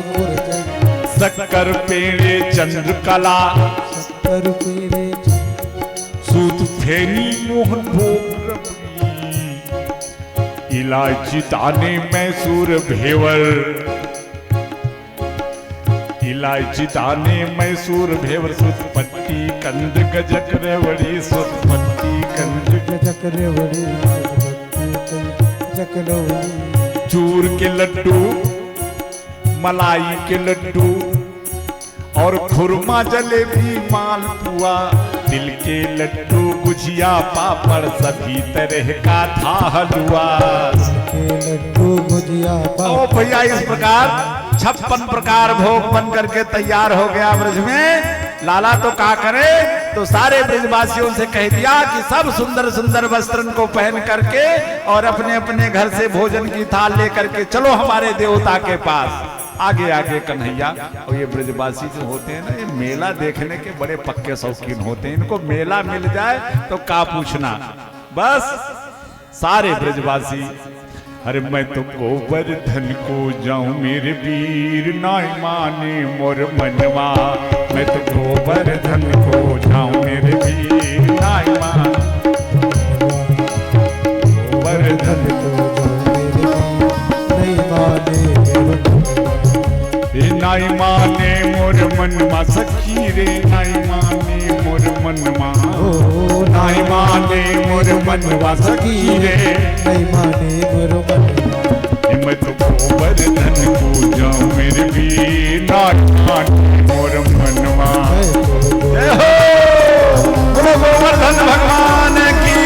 शक्कर पेड़े चंद्रकला, शक्कर पेड़े सूत फेनी मोहन भोग रबड़ी, इलायची दाने मैसूर भेवर, इलायची दाने मैसूर भेवर, सुतपट्टी कंद गजक रेवड़ी, सुतपट्टी कंद गजक रेवड़ी, गजक रेवड़ी, चूर के लड्डू, मलाई के लड्डू और खुरमा जलेबी मालपुआ, तिल के लड्डू गुजिया पापड़, सभी तरह का था हलवा। लड्डू गुजिया ओ भैया, इस प्रकार 56 प्रकार भोग बन करके तैयार हो गया ब्रज में। लाला तो क्या करे, तो सारे ब्रजवासियों से कह दिया कि सब सुंदर सुंदर वस्त्र को पहन करके और अपने अपने घर से भोजन की थाल लेकर के चलो हमारे देवता के पास। आगे आगे कन्हैया, और ये ब्रजवासी जो होते हैं ना, ये मेला देखने के बड़े पक्के शौकीन होते हैं, इनको मेला मिल जाए तो का पूछना। बस सारे ब्रजवासी, अरे मैं तो गोवर्धन को जाऊं मेरे वीर, नाय माने मोर मनवा, मैं तो गोवर्धन को जाऊं मेरे वीर, नाय मान गोवर्धन को नाई माने मोर मनवा, सखी रे नाई माने मोर मनवा, नाई माने मोर मनवा, सखी रे नाई माने मोर मनवा। मैं तो गोवर्धन को जाऊं मेरे वीर, नाई माने मोर मनवा। जय हो बोलो गोवर्धन भगवान की।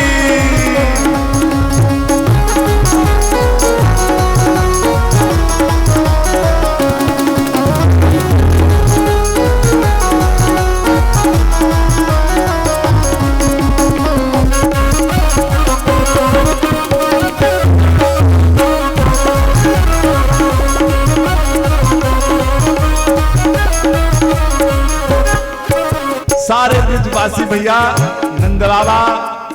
सारे ब्रजवासी भैया, नंद बाबा,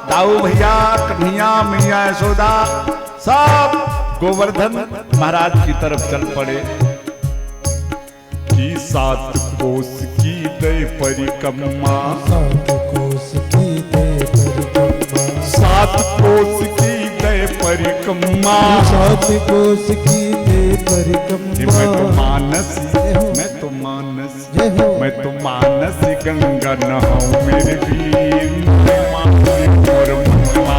दाऊ भैया, कन्हैया, मैया यशोदा, सब गोवर्धन महाराज की तरफ चल पड़े। कि 7 कोस की दे परिक्रमा, 7 कोस की दे परिक्रमा, 7 कोस की दे परिक्रमा, 7 कोस की दे परिक्रमा। मैं तो गंगा नहाऊं मेरे वीर, नाई माने मोर मनवा,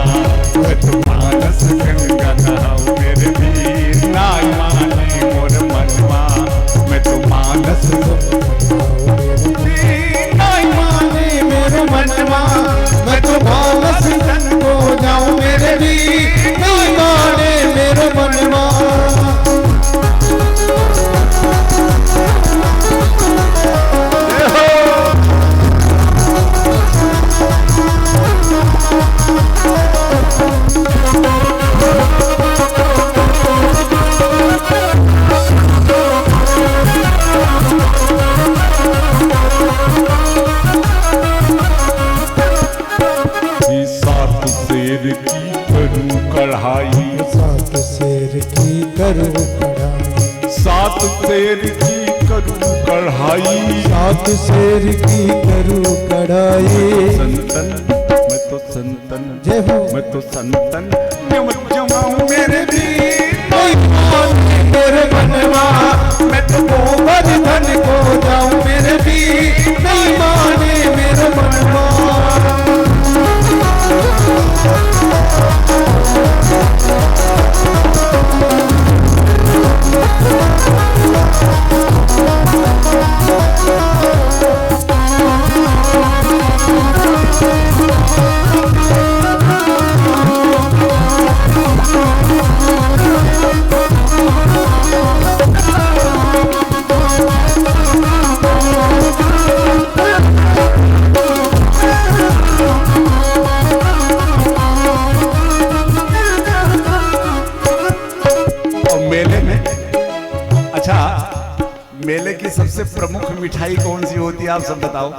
मैं तो मानस गंगा नहाऊं मेरे वीर, नाई माने मोर मनवा, मैं तो मानस नाई माने मेरे मनवा, मैं तो मानस तन को जाऊं मेरे वीर, नाई माने मेरे मनवा। सात शेर की करूं कढ़ाई, सात शेर की करूं कढ़ाई, सात शेर की करूं कढ़ाई। संतन मैं तो संतन, जय हो मैं तो संतन मैं मत जमाऊं मेरे वीर, नाई माने मेरे मनवा, मैं तो गोवर्धन को जाऊं मेरे वीर, नाई माने मेरे मनवा। मेले की सबसे प्रमुख मिठाई कौन सी होती है आप सब बताओ?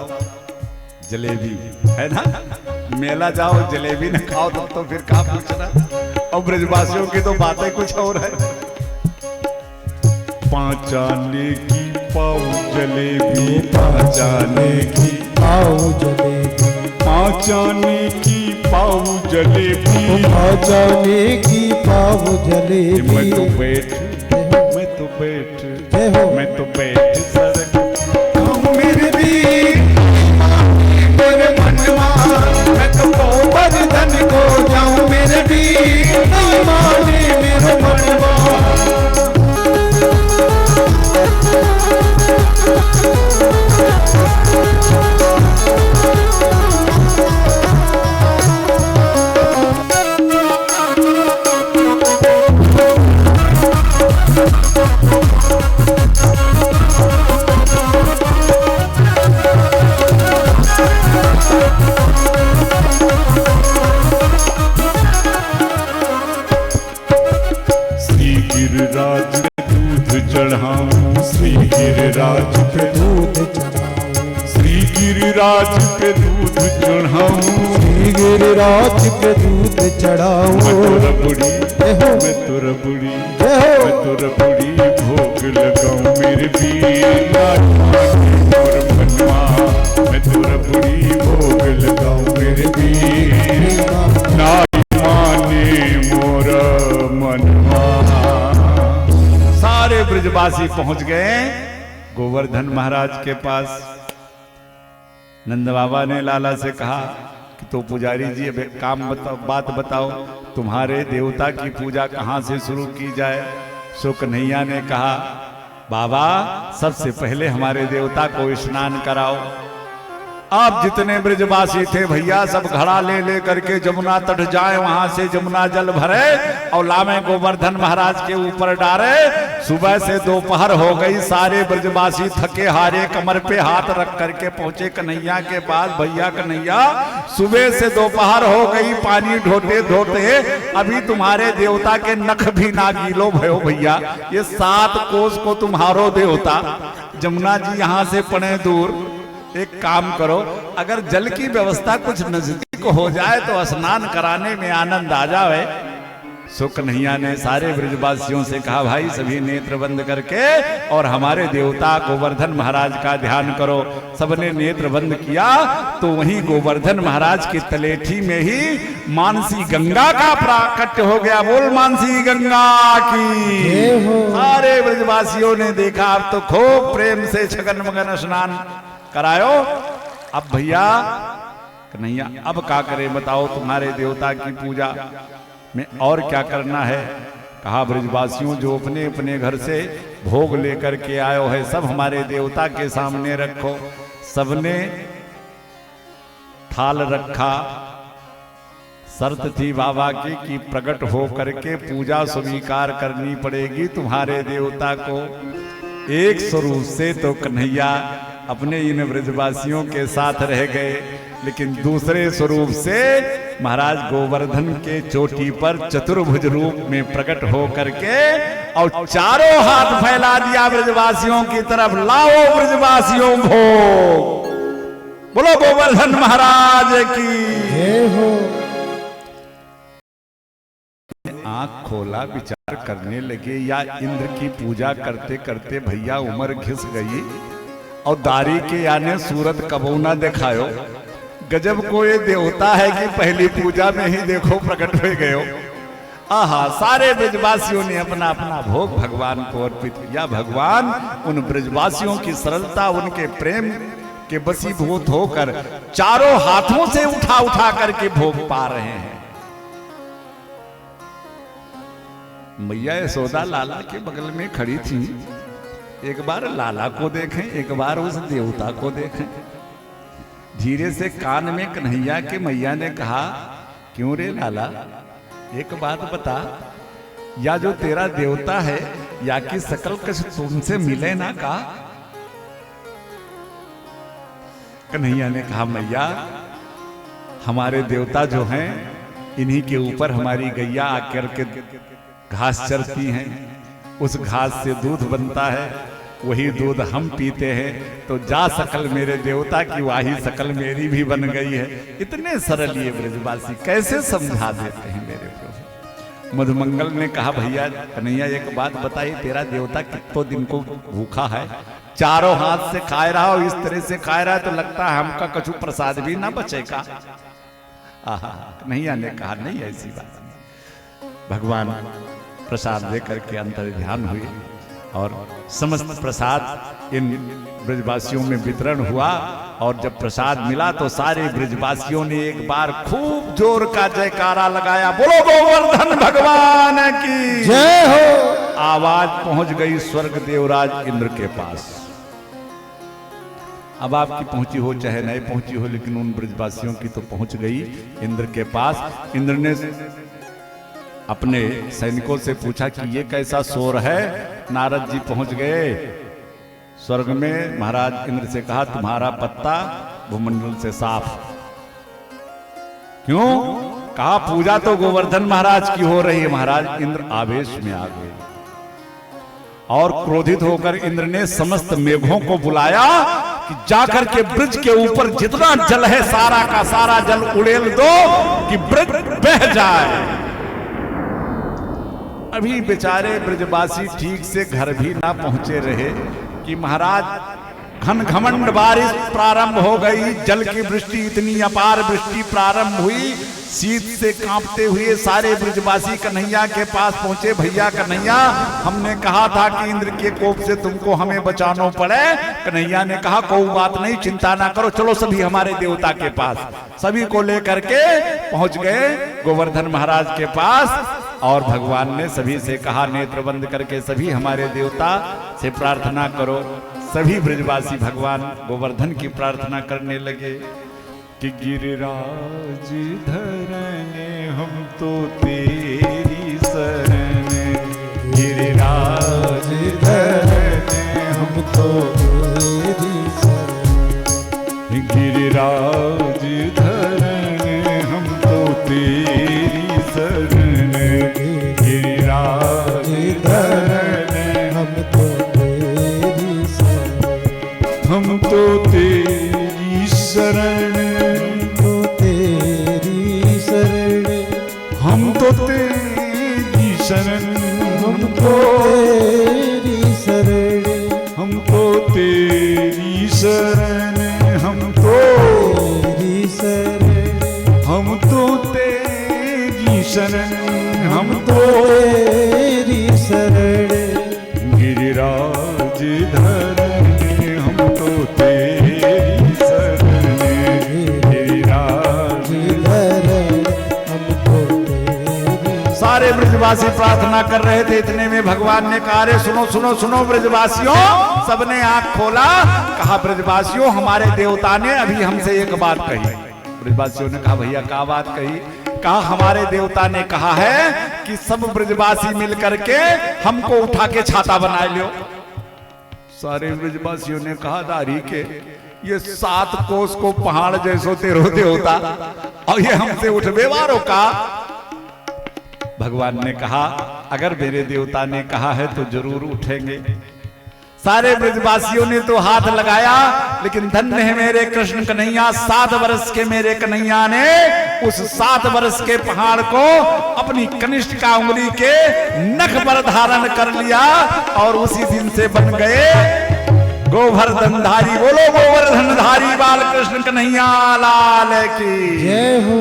जलेबी है ना। मेला जाओ जलेबी न खाओ तब तो फिर कहाँ पूछना। और ब्रजवासियों की तो बातें कुछ और है। 5 आने की पाव जलेबी, 5 आने की पाव जलेबी, 5 आने की पाव जलेबी, 5 आने की पाव जलेबी। मैं तो बैठ, मैं तो बैठ, जय हो मैं तो बैठ सड़क मेरे वीर, मेरे मनवा, मैं तो गोवर्धन को जाऊं मेरे वीर, नाई माने मेरे मनवा। श्री गिरिराज पे दूध चढ़ाऊं, श्री गिरिराज पे दूध चढ़ाऊं, श्री गिरिराज पे दूध चढ़ाऊं, श्री गिरिराज पे दूध चढ़ाऊं। मैं तो रबड़ी, जय हो मैं तो रबड़ी, जय हो मैं तो रबड़ी भोग लगाऊं मेरे वीर, नाई माने मोर मनवा, मैं तो रबड़ी भोग लगाऊं मेरे वीर, नाई माने मोर मनवा। सारे ब्रजवासी पहुंच गए गोवर्धन महाराज के पास। नंद बाबा ने लाला से कहा कि तो पुजारी जी अब एक काम बताओ, बात बताओ, तुम्हारे देवता की पूजा कहाँ से शुरू की जाए? सो कन्हैया ने कहा बाबा सबसे पहले हमारे देवता को स्नान कराओ। आप जितने ब्रजवासी थे भैया सब घड़ा ले ले करके जमुना तट जाए, वहां से जमुना जल भरे और लामे गोवर्धन महाराज के ऊपर डारे। सुबह से दोपहर हो गई, सारे ब्रजवासी थके हारे कमर पे हाथ रख करके पहुंचे कन्हैया के पास। भैया कन्हैया सुबह से दोपहर हो गई, पानी ढोते ढोते अभी तुम्हारे देवता के नख भी ना गीलो भयो भैया। ये 7 कोस को तुम्हारो देवता, जमुना जी यहाँ से पड़े दूर। एक काम करो, अगर जल की व्यवस्था कुछ नजदीक हो जाए तो स्नान कराने में आनंद आ जाए। सो कन्हैया ने सारे ब्रजवासियों से कहा भाई सभी नेत्र बंद करके और हमारे देवता गोवर्धन महाराज का ध्यान करो। सबने नेत्र बंद किया तो वहीं गोवर्धन महाराज की तलेठी में ही मानसी गंगा का प्राकट्य हो गया। बोल मानसी गंगा की। सारे ब्रजवासियों ने देखा, अब तो खूब प्रेम से छगन मगन स्नान करायो। अब भैया कन्हैया अब क्या करें बताओ, तुम्हारे देवता की पूजा में और क्या करना है। कहा ब्रजवासियों जो अपने अपने घर से भोग लेकर के आयो है सब हमारे देवता के सामने रखो। सबने थाल रखा। शर्त थी बाबा की कि प्रकट हो करके पूजा स्वीकार करनी पड़ेगी तुम्हारे देवता को। एक स्वरूप से तो कन्हैया अपने इन ब्रजवासियों के साथ रह गए, लेकिन दूसरे स्वरूप से महाराज गोवर्धन के चोटी पर चतुर्भुज रूप में प्रकट हो करके और चारों हाथ फैला दिया ब्रजवासियों की तरफ, लाओ ब्रजवासियों भोग। बोलो गोवर्धन महाराज की जय हो। आंख खोला, विचार करने लगे, या इंद्र की पूजा करते करते भैया उम्र घिस गई और दारी के याने सूरत कबो ना दिखायो। गजब को ये देवता है कि पहली पूजा में ही देखो प्रकट हो गए हो। आहा, सारे ब्रजवासियों ने अपना अपना भोग भगवान को अर्पित किया। भगवान उन ब्रजवासियों की सरलता, उनके प्रेम के वशीभूत होकर चारों हाथों से उठा उठा करके भोग पा रहे हैं। मैया यशोदा लाला के बगल में खड़ी थी। एक बार लाला को देखें, एक बार उस देवता को देखें। धीरे से कान में कन्हैया के मैया ने कहा, क्यों रे लाला, एक बात बता, या जो तेरा देवता है या कि सकल कुछ तुमसे मिले ना का। कन्हैया ने कहा, मैया हमारे देवता जो हैं इन्हीं के ऊपर हमारी गैया आकर के घास चरती हैं, उस घास से दूध बनता है, वही दूध हम पीते हैं। तो जा सकल मेरे देवता की वाही सकल मेरी भी बन गई है। इतने सरल ये ब्रजवासी कैसे समझा देते हैं मेरे को। मधुमंगल ने कहा, भैया कन्हैया एक बात बताइए, तेरा देवता कितने दिन को भूखा है, चारों हाथ से खाए रहा और इस तरह से खाए रहा, तो लगता है हमका कछु प्रसाद भी ना बचेगा। आहा, कन्हैया ने कहा, नहीं ऐसी बात नहीं। भगवान प्रसाद लेकर के अंतर ध्यान हुए और समस्त प्रसाद इन ब्रजवासियों में वितरण हुआ। और जब प्रसाद मिला तो सारे ब्रजवासियों ने एक बार खूब जोर का जयकारा लगाया, बोलो गोवर्धन भगवान की जय हो। आवाज पहुंच गई स्वर्ग देवराज इंद्र के पास। अब आपकी पहुंची हो चाहे नहीं पहुंची हो, लेकिन उन ब्रजवासियों की तो पहुंच गई इंद्र के पास। इंद्र ने अपने सैनिकों से पूछा कि ये कैसा शोर है। नारद जी पहुंच गए स्वर्ग में। महाराज इंद्र से कहा, तुम्हारा पत्ता भूमंडल से साफ। क्यों? कहा, पूजा तो गोवर्धन महाराज की हो रही है। महाराज इंद्र आवेश में आ गए और क्रोधित होकर इंद्र ने समस्त मेघों को बुलाया कि जाकर के ब्रज के ऊपर जितना जल है सारा का सारा जल उड़ेल दो कि ब्रज बह जाए। अभी बेचारे ब्रजवासी ठीक से घर भी ना पहुंचे रहे कि महाराज घन घमंड बारिश प्रारंभ हो गई। जल की वृष्टि, इतनी अपार वृष्टि प्रारंभ हुई। शीत से कांपते हुए सारे ब्रजवासी कन्हैया के पास पहुंचे। भैया कन्हैया, हमने कहा था कि इंद्र के कोप से तुमको हमें बचाना पड़े। कन्हैया ने कहा, कोई बात नहीं, चिंता ना करो, चलो सभी हमारे देवता के पास। सभी को लेकर के पहुंच गए गोवर्धन महाराज के पास। और भगवान ने सभी से कहा, नेत्र बंद करके सभी हमारे देवता से प्रार्थना करो। सभी ब्रजवासी भगवान गोवर्धन की प्रार्थना करने लगे कि गिरिराज धरने हम तो तेरी शरण, गिरिराज धरने हम तो तेरी शरण, गिरिराज धरने हम तो तेरी शरण, गिरिराज धरने हम तो तेरी शरण, हम तो तेरी शरण, हम तो तेरी शरण, हम तो तेरी शरण, हम तो तेरी ब्रजवासी प्रार्थना कर रहे थे, इतने में भगवान ने कहा, अरे सुनो सुनो सुनो ब्रजवासियों। सबने आंख खोला, कहा ब्रजवासियों हमारे देवता ने अभी हमसे एक बात कही। ब्रजवासियों ने कहा भैया क्या बात कही? कहा हमारे देवता ने कहा है कि सब ब्रजवासी मिलकर के हमको उठा के छाता बना लो। सारे ब्रजवासियों ने कहा दारी के ये 7 कोस को पहाड़ जैसो तेरो होता और ये हमसे उठबे वारो का। भगवान ने कहा अगर मेरे देवता ने कहा है तो जरूर उठेंगे। सारे ब्रजवासियों ने तो हाथ लगाया, लेकिन धन्य है मेरे कृष्ण कन्हैया, 7 वर्ष के मेरे कन्हैया ने उस 7 वर्ष के पहाड़ को अपनी कनिष्ठ का उंगली के नख पर धारण कर लिया और उसी दिन से बन गए गोवर्धनधारी। बोलो गोवर्धनधारी बाल कृष्ण कन्हैया लाल की जय हो।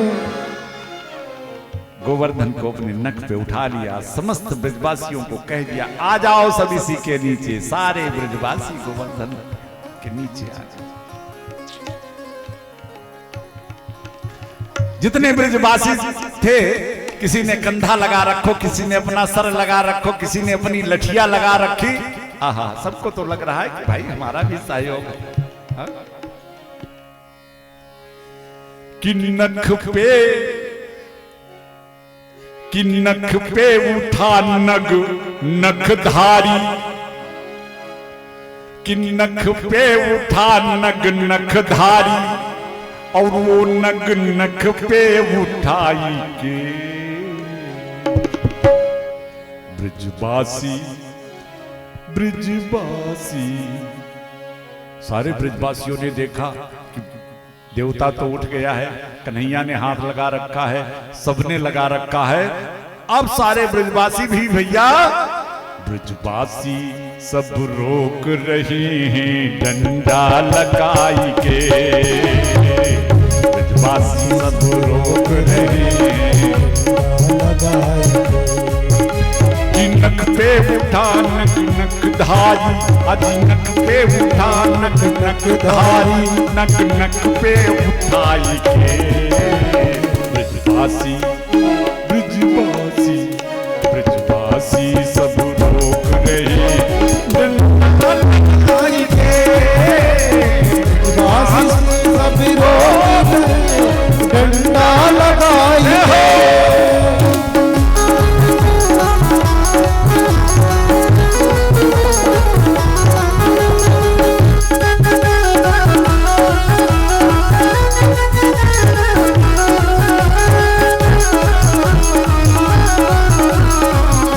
गोवर्धन को अपने नख पे उठा लिया, समस्त ब्रजवासियों को कह दिया आ जाओ सब इसी के नीचे। सारे ब्रजवासी गोवर्धन के नीचे आ गए। जितने ब्रजवासी थे, किसी ने कंधा लगा रखो, किसी ने अपना सर लगा रखो, किसी ने अपनी लठिया लगा रखी। आहा, सबको तो लग रहा है कि भाई हमारा भी सहयोग है। कि नख पे उठा नग नखधारी, कि नख पे उठा नग नखधारी और वो नग नख पे उठाई के ब्रजवासी ब्रजवासी। सारे ब्रजवासियों ने देखा कि देवता तो उठ गया है, कन्हैया ने हाथ लगा रखा है, सबने लगा रखा है। अब सारे ब्रजवासी भी भैया ब्रजवासी सब रोक रहे हैं डंडा लगाई के। ब्रजवासी सब रोक रहे हैं नख पे उठा नक नखधारी, अज नख पे उठा नक नखधारी, नक नक पे उठाई के ब्रजवासी ब्रजवासी ब्रजवासी सब रोक रहे डंडा लगाई के। ब्रजवासी सब रोक डंडा लगाई के।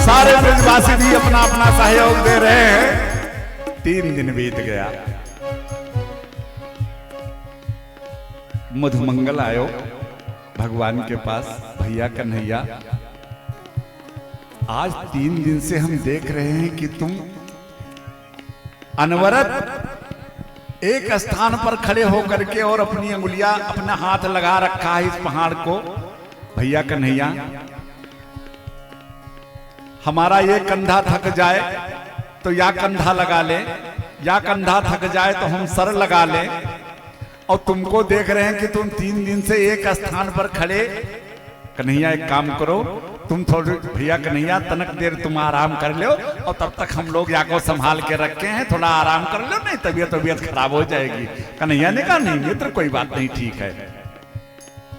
सारे ब्रजवासी भी अपना अपना सहयोग दे रहे हैं। 3 दिन बीत गया, मधुमंगल आयो भगवान के पास, भैया कन्हैया आज 3 दिन से हम देख रहे हैं कि तुम अनवरत एक स्थान पर खड़े होकर के और अपनी अंगुलियां अपना हाथ लगा रखा है इस पहाड़ को। भैया कन्हैया हमारा ये कंधा थक जाए तो या कंधा लगा ले, या कंधा थक जाए तो हम सर लगा ले। और तुमको देख रहे हैं कि तुम 3 दिन से एक स्थान पर खड़े। कन्हैया एक काम करो, तुम थोड़ी भैया कन्हैया तनक देर तुम आराम कर लो और तब तक हम लोग यहाँ को संभाल के रखे हैं, थोड़ा आराम कर लो, नहीं तबीयत खराब हो जाएगी। कन्हैया ने कहा नहीं मित्र कोई बात नहीं, ठीक है।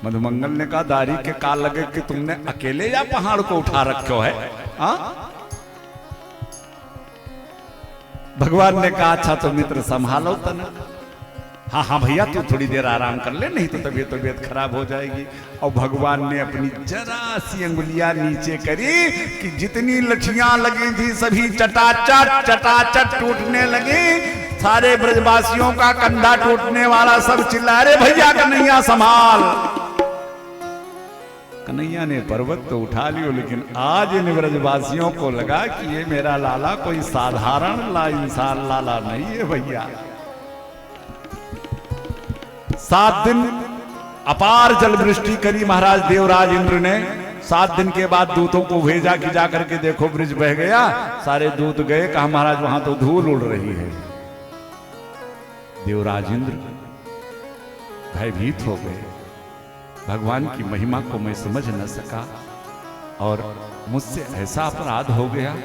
मधुमंगल ने कहा दारी के काल लगे कि तुमने अकेले या पहाड़ को उठा रखो है। भगवान ने कहा अच्छा तो मित्र संभालो तनक। हाँ हाँ भैया तू थोड़ी देर आराम कर ले, नहीं तो तबीयत खराब हो जाएगी। और भगवान ने अपनी जरा सी अंगुलियां नीचे करी कि जितनी लठियां लगी थी सभी चटाचट टूटने लगी। सारे ब्रजवासियों का कंधा टूटने वाला, सब चिल्ला अरे भैया कन्हैया संभाल। कन्हैया ने पर्वत तो उठा लियो, लेकिन आज इन ब्रजवासियों को लगा कि ये मेरा लाला कोई साधारण इंसान लाला नहीं है भैया। 7 दिन अपार जल वृष्टि करी महाराज देवराज इंद्र ने। 7 दिन के बाद दूतों को भेजा कि जाकर के देखो ब्रिज बह गया। सारे दूत गए, कहा महाराज वहां तो धूल उड़ रही है। देवराज इंद्र भयभीत हो गए, भगवान की महिमा को मैं समझ न सका। और मुझसे ऐसा अपराध हो गया।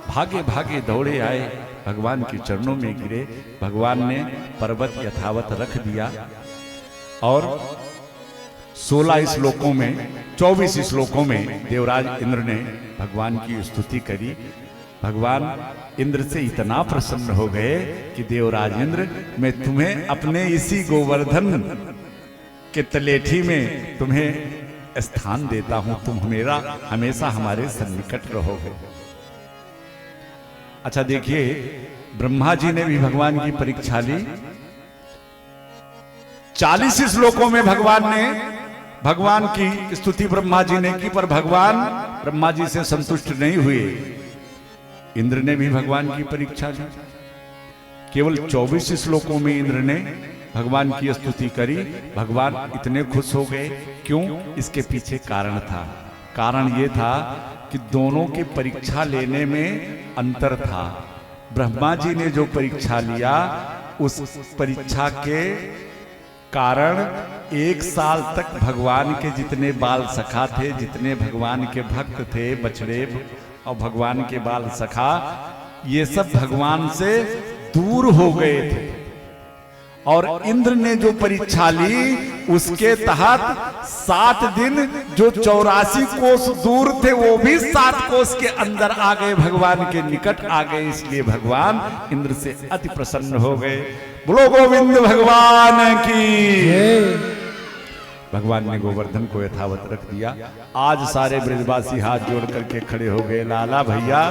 भागे भागे दौड़े आए, भगवान के चरणों में गिरे। भगवान ने पर्वत यथावत रख दिया और 16 श्लोकों में 24 श्लोकों में देवराज इंद्र ने भगवान की स्तुति करी। भगवान इंद्र से इतना प्रसन्न हो गए कि देवराज इंद्र, मैं तुम्हें अपने इसी गोवर्धन के तलेठी में तुम्हें स्थान देता हूं, तुम मेरा हमेशा हमारे सन्निकट रहोगे। अच्छा देखिए, ब्रह्मा जी ने भी भगवान की परीक्षा ली। 40 श्लोकों में भगवान ने भगवान की स्तुति ब्रह्मा जी ने की, पर भगवान ब्रह्मा जी से संतुष्ट नहीं हुए। इंद्र ने भी भगवान की परीक्षा ली। केवल 24 श्लोकों में इंद्र ने भगवान की स्तुति करी। भगवान इतने खुश हो गए। क्यों? इसके पीछे कारण था। कारण ये था कि दोनों की परीक्षा लेने में अंतर था। ब्रह्मा जी ने जो परीक्षा लिया, उस परीक्षा के कारण 1 साल तक भगवान के जितने बाल सखा थे, जितने भगवान के भक्त थे, बछड़े और भगवान के बाल सखा, ये सब भगवान से दूर हो गए थे। और इंद्र ने जो परीक्षा ली, उसके तहत 7 दिन जो 84 कोस दूर थे, वो भी 7 कोस के अंदर आ गए, भगवान के निकट आ गए। इसलिए भगवान इंद्र से अति प्रसन्न हो गए। बोलो गोविंद भगवान की। भगवान ने गोवर्धन को यथावत रख दिया। आज सारे ब्रजवासी हाथ जोड़ करके खड़े हो गए। लाला भैया,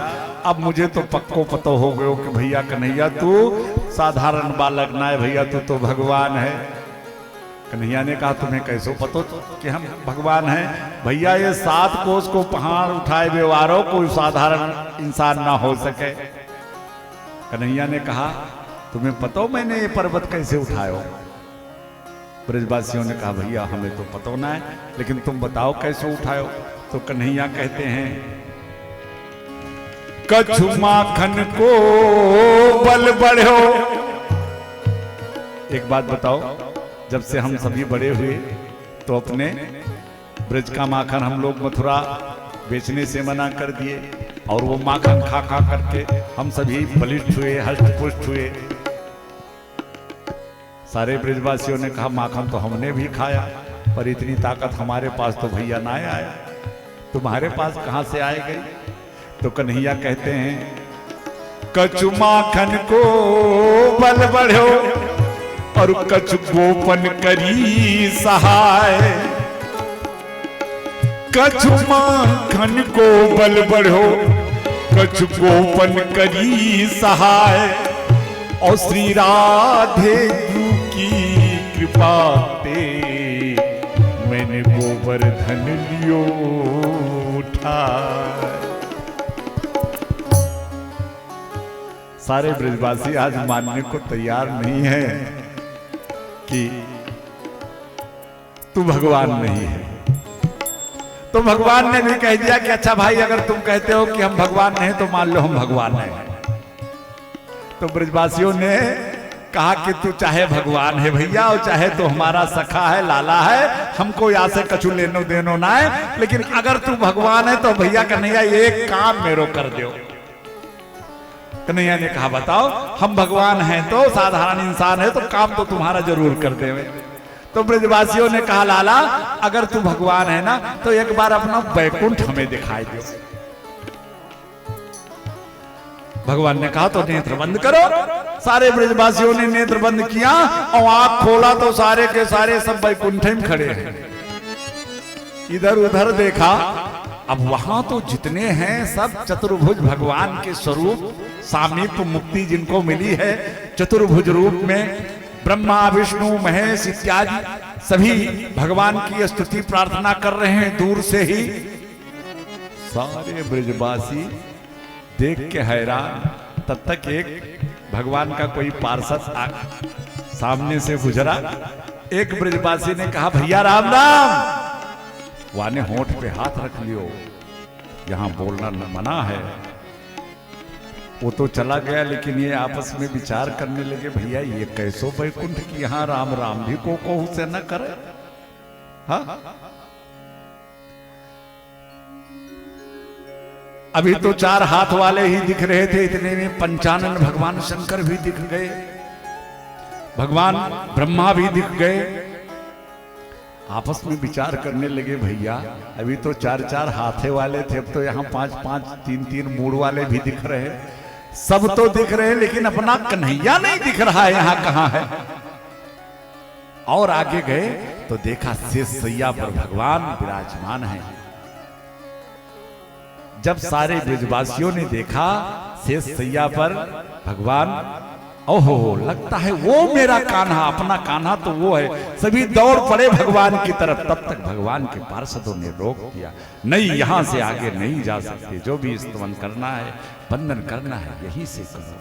अब मुझे तो पक्को पतो हो गयो कि भैया कन्हैया तू साधारण बालक ना है, भैया तू तो भगवान है। कन्हैया ने कहा, तुम्हें कैसो पतो कि हम भगवान हैं? भैया ये 7 कोस को पहाड़ उठाए व्यवहारों कोई साधारण इंसान ना हो सके। कन्हैया ने कहा, तुम्हें पतो मैंने ये पर्वत कैसे उठायो? ब्रजवासियों ने कहा, भैया हमें तो पता ना है, लेकिन तुम बताओ कैसे उठायो। तो कन्हैया कहते हैं, कछु माखन को बल बढ़ो। एक बात बताओ, जब से हम सभी बड़े हुए तो अपने ब्रज का माखन हम लोग मथुरा बेचने से मना कर दिए, और वो माखन खा खा करके हम सभी बलिष्ठ हुए, हष्ट पुष्ट हुए। सारे ब्रजवासियों ने कहा, माखन तो हमने भी खाया, पर इतनी ताकत हमारे पास तो भैया ना आया, तुम्हारे पास कहां से आए गई? तो कन्हैया कहते हैं, कछु माखन को बल बढ़ो और कछु गोपन करी सहाय। कछु माखन को बल बढ़ो, कछु गोपन करी सहाय। और श्री राधे की कृपा ते मैंने गोवर्धन लियो उठा। सारे ब्रजवासी आज मानने को तैयार नहीं है कि तू भगवान नहीं है। तो भगवान ने भी कह दिया कि अच्छा भाई, अगर तुम कहते हो कि हम भगवान नहीं तो मान लो हम भगवान हैं। तो ब्रजवासियों ने कहा कि तू चाहे भगवान है भैया, और चाहे तो हमारा सखा है, लाला है, हमको यहाँ से कछु लेनो देनो ना है, लेकिन अगर तू भगवान है तो भैया कन्हैया एक काम मेरो कर दो। कन्हैया ने कहा, बताओ, हम भगवान हैं तो साधारण इंसान है तो काम तो तुम्हारा जरूर कर देवे। तो ब्रजवासियों ने कहा, लाला अगर तू भगवान है ना तो एक बार अपना बैकुंठ हमें दिखाई दो। भगवान ने कहा, तो नेत्र बंद करो। सारे ब्रजवासियों ने नेत्र बंद किया और आंख खोला तो सारे के सारे सब बैकुंठ में खड़े हैं। इधर उधर देखा, अब वहां तो जितने हैं सब चतुर्भुज भगवान के स्वरूप, सामीप्य मुक्ति जिनको मिली है चतुर्भुज रूप में, ब्रह्मा विष्णु महेश इत्यादि सभी भगवान की स्तुति प्रार्थना कर रहे हैं दूर से ही। सारे ब्रजवासी देख के हैरान। तब तक एक भगवान का कोई पार्षद सामने से गुजरा। एक ब्रजवासी ने कहा, भैया राम राम। वाने होंठ पे हाथ रख लियो, यहां बोलना मना है। वो तो चला गया, लेकिन ये आपस में विचार करने लगे, भैया ये कैसो बैकुंठ की यहां राम राम भी को से न करे। हाँ, अभी तो 4 हाथ वाले ही दिख रहे थे, इतने में पंचानन भगवान शंकर भी दिख गए, भगवान ब्रह्मा भी दिख गए। आपस में विचार करने लगे, भैया अभी तो 4 हाथे वाले थे, अब तो यहाँ 5 3 मूड़ वाले भी दिख रहे हैं। सब तो दिख रहे हैं लेकिन अपना कन्हैया नहीं दिख रहा है, यहाँ कहाँ है। और आगे गए तो देखा शेष सैया पर भगवान विराजमान है। जब सारे ब्रजवासियों ने देखा शेष सैया पर भगवान, ओहो लगता है वो मेरा कान्हा, अपना कान्हा तो वो है। सभी दौड़ पड़े भगवान की तरफ। तब तक भगवान के पार्षदों ने रोक दिया, नहीं यहां से आगे नहीं जा सकते, जो भी स्तवन करना है, वंदन करना है, यहीं से करो।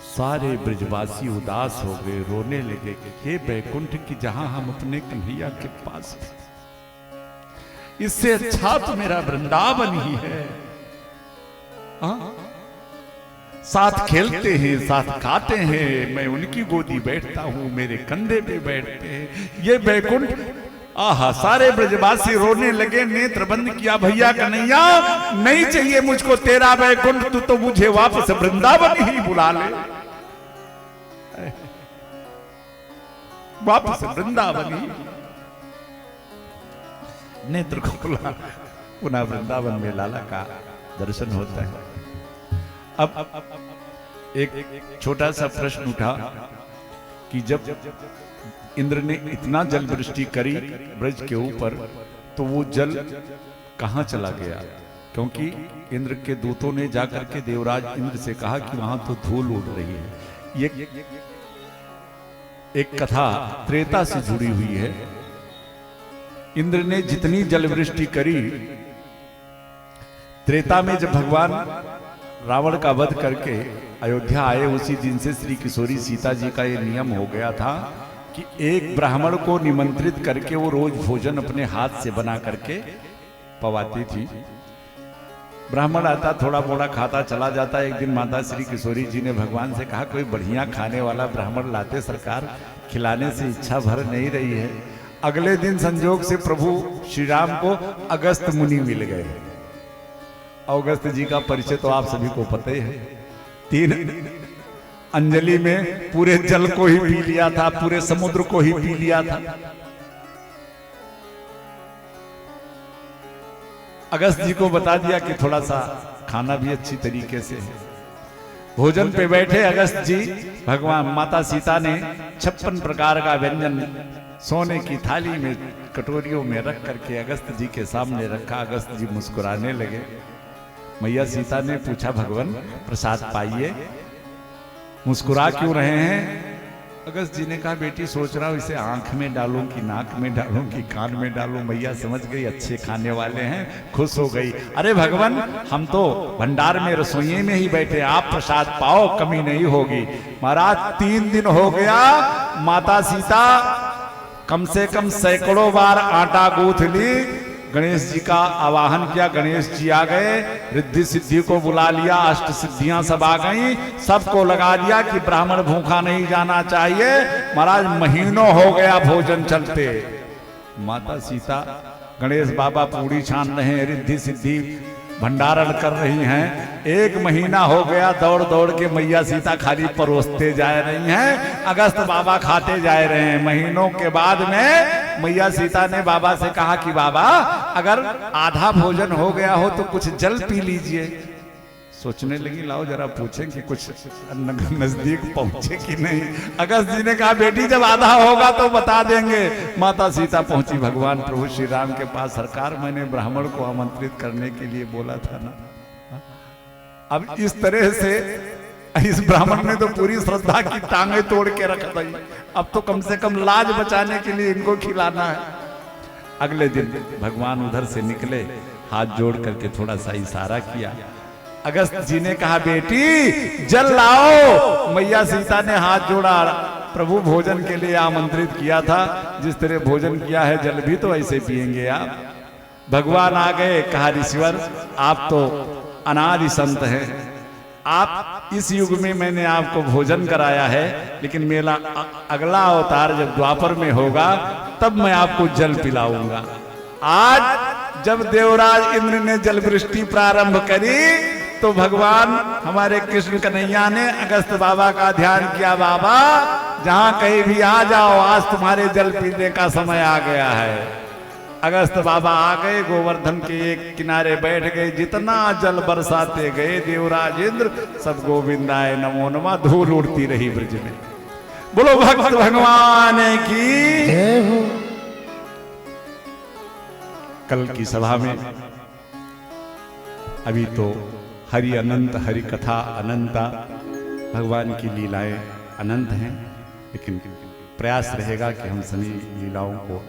सारे ब्रजवासी उदास हो गए, रोने लगे कि हे बैकुंठ की जहां हम अपने कन्हैया के पास, इससे अच्छा तो मेरा वृंदावन ही है। साथ खेलते हैं, साथ खाते हैं, मैं उनकी गोदी बैठता हूं, मेरे कंधे पे बैठते हैं, ये बैकुंठ। आहा, सारे ब्रजवासी रोने लगे, नेत्र बंद किया, भैया कन्हैया नहीं चाहिए मुझको तेरा बैकुंठ, तू तो मुझे वापस वृंदावन ही बुला ले, वापस वृंदावन ही। नेत्र खोला, पुनः वृंदावन में लाला का दर्शन होता है। अब एक छोटा सा प्रश्न उठा कि जब इंद्र ने इतना जल वृष्टि करी ब्रज के ऊपर, तो वो जल कहां चला गया? क्योंकि इंद्र के दूतों ने जाकर के देवराज इंद्र से कहा कि वहां तो धूल उड़ रही है। ये एक कथा त्रेता से जुड़ी हुई है। इंद्र ने जितनी जल वृष्टि करी, त्रेता में जब भगवान रावण का वध करके अयोध्या आए, उसी दिन से श्री किशोरी सीता जी का ये नियम हो गया था कि एक ब्राह्मण को निमंत्रित करके वो रोज भोजन अपने हाथ से बना करके पवाती थी। ब्राह्मण आता, थोड़ा मोड़ा खाता चला जाता। एक दिन माता श्री किशोरी जी ने भगवान से कहा, कोई बढ़िया खाने वाला ब्राह्मण लाते सरकार, खिलाने से इच्छा भर नहीं रही है। अगले दिन संजोग से प्रभु श्री राम को अगस्त मुनि मिल गए। अगस्त जी का परिचय तो आप सभी को पता ही है। 3 अंजलि में पूरे जल को ही पी लिया था, पूरे समुद्र को ही पी लिया था। अगस्त जी को बता दिया कि थोड़ा सा खाना भी अच्छी तरीके से है। भोजन पे बैठे अगस्त जी, भगवान माता सीता ने 56 प्रकार का व्यंजन सोने की थाली में कटोरियों में रख करके अगस्त जी के सामने रखा। अगस्त जी मुस्कुराने लगे। मैया सीता ने पूछा, भगवान प्रसाद पाइए, मुस्कुरा क्यों रहे हैं? अगस्त जी ने कहा, बेटी सोच रहा हूं इसे आंख में डालूं कि नाक में डालूं कि कान में डालूं। मैया समझ गई अच्छे खाने वाले हैं, खुश हो गई। अरे भगवान, हम तो भंडार में रसोई में ही बैठे, आप प्रसाद पाओ, कमी नहीं होगी। महाराज 3 दिन हो गया, माता सीता कम से कम सैकड़ों बार आटा गूंथ ली, गणेश जी का आवाहन किया, गणेश जी आ गए, रिद्धि सिद्धि को बुला लिया, अष्ट सिद्धियां सब आ गई, सबको लगा दिया कि ब्राह्मण भूखा नहीं जाना चाहिए। महाराज महीनों हो गया भोजन चलते। माता सीता गणेश बाबा पूड़ी छान रहे हैं, रिद्धि सिद्धि भंडारण कर रही हैं। 1 महीना हो गया, दौड़ दौड़ के मैया सीता खाली परोसते जा रही हैं, अगस्त बाबा खाते जा रहे हैं। महीनों के बाद में मैया सीता ने बाबा से कहा कि बाबा अगर आधा भोजन हो गया हो तो कुछ जल पी लीजिए। सोचने लगी, लाओ जरा पूछें कि कुछ नजदीक पहुंचे कि नहीं। अगस्त जी ने कहा, बेटी जब आधा होगा तो बता देंगे। माता सीता पहुंची भगवान प्रभु श्री राम के पास। सरकार, मैंने ब्राह्मण को आमंत्रित करने के लिए बोला था ना। अब इस तरह से इस ब्राह्मण ने तो पूरी श्रद्धा की टांगे तोड़ के रख दी। अब तो कम से कम लाज बचाने के लिए इनको खिलाना है। अगले दिन भगवान उधर से निकले, हाथ जोड़ करके थोड़ा सा इशारा किया। अगस्त जी ने कहा, बेटी जल लाओ। मैया सीता ने हाथ जोड़ा, प्रभु भोजन के लिए आमंत्रित किया था, जिस तरह भोजन किया है जल भी तो ऐसे पिएंगे आप। भगवान आ गए, कहा, ऋषिवर आप तो अनादि संत हैं, आप इस युग में मैंने आपको भोजन कराया है, लेकिन मेरा अगला अवतार जब द्वापर में होगा तब मैं आपको जल पिलाऊंगा। आज जब देवराज इंद्र ने जल वृष्टि प्रारंभ करी तो भगवान हमारे कृष्ण कन्हैया ने अगस्त बाबा का ध्यान किया, बाबा जहां कहीं भी आ जाओ, आज तुम्हारे जल पीने का समय आ गया है। अगस्त बाबा आ गए, गोवर्धन के एक किनारे बैठ गए, जितना जल बरसाते गए देवराज इंद्र सब गोविंदाय नमो नमः धूल उड़ती रही ब्रज में। बोलो भक्त भगवान की जय हो। कल की सभा में अभी तो हरि अनंत, हरि कथा अनंता, भगवान की लीलाएं अनंत हैं, लेकिन प्रयास रहेगा कि हम सभी लीलाओं को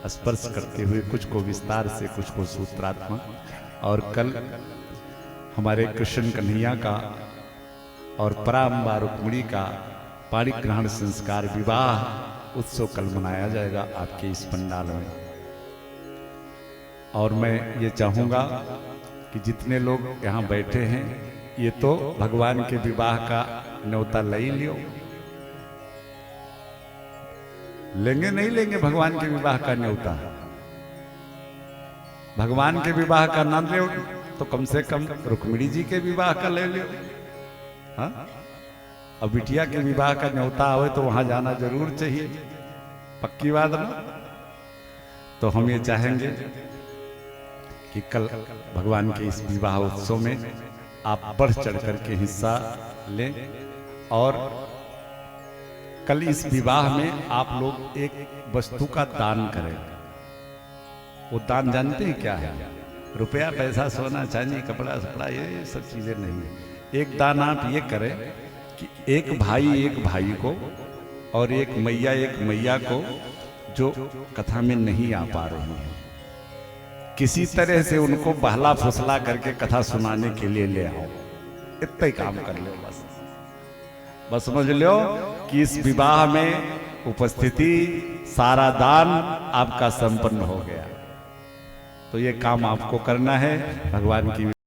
स्पर्श करते हुए कुछ को विस्तार से, कुछ को सूत्रात्मक, और कल हमारे कृष्ण कन्हैया का और पराम्बा रुक्मिणी का पाणी ग्रहण संस्कार विवाह उत्सव कल मनाया जाएगा आपके इस पंडाल में। और मैं ये चाहूंगा कि जितने लोग यहाँ बैठे हैं ये तो भगवान के विवाह का न्योता ले ही लियो। लेंगे नहीं लेंगे भगवान के विवाह का न्योता? भगवान के विवाह का ना ले तो कम से कम रुक्मिणी जी के विवाह का ले लियो। हाँ, अब बिटिया के विवाह का न्योता आवे तो वहां जाना जरूर चाहिए, पक्की बात ना। तो हम ये चाहेंगे कि कल भगवान के इस विवाह उत्सव में आप बढ़ चढ़ करके हिस्सा लें, और कल इस विवाह में आप लोग एक वस्तु का दान करें। वो दान जानते हैं क्या है? रुपया, पैसा, सोना, चांदी, कपड़ा सपड़ा, ये सब चीजें नहीं है। एक दान आप ये करें कि एक भाई को और एक मैया को जो कथा में नहीं आ पा रही है, किसी तरह से उनको बहला फुसला करके कथा सुनाने के लिए ले आओ। इतना ही काम कर लो बस समझ लो कि इस विवाह में उपस्थिति, सारा दान आपका संपन्न हो गया। तो ये काम आपको करना है भगवान की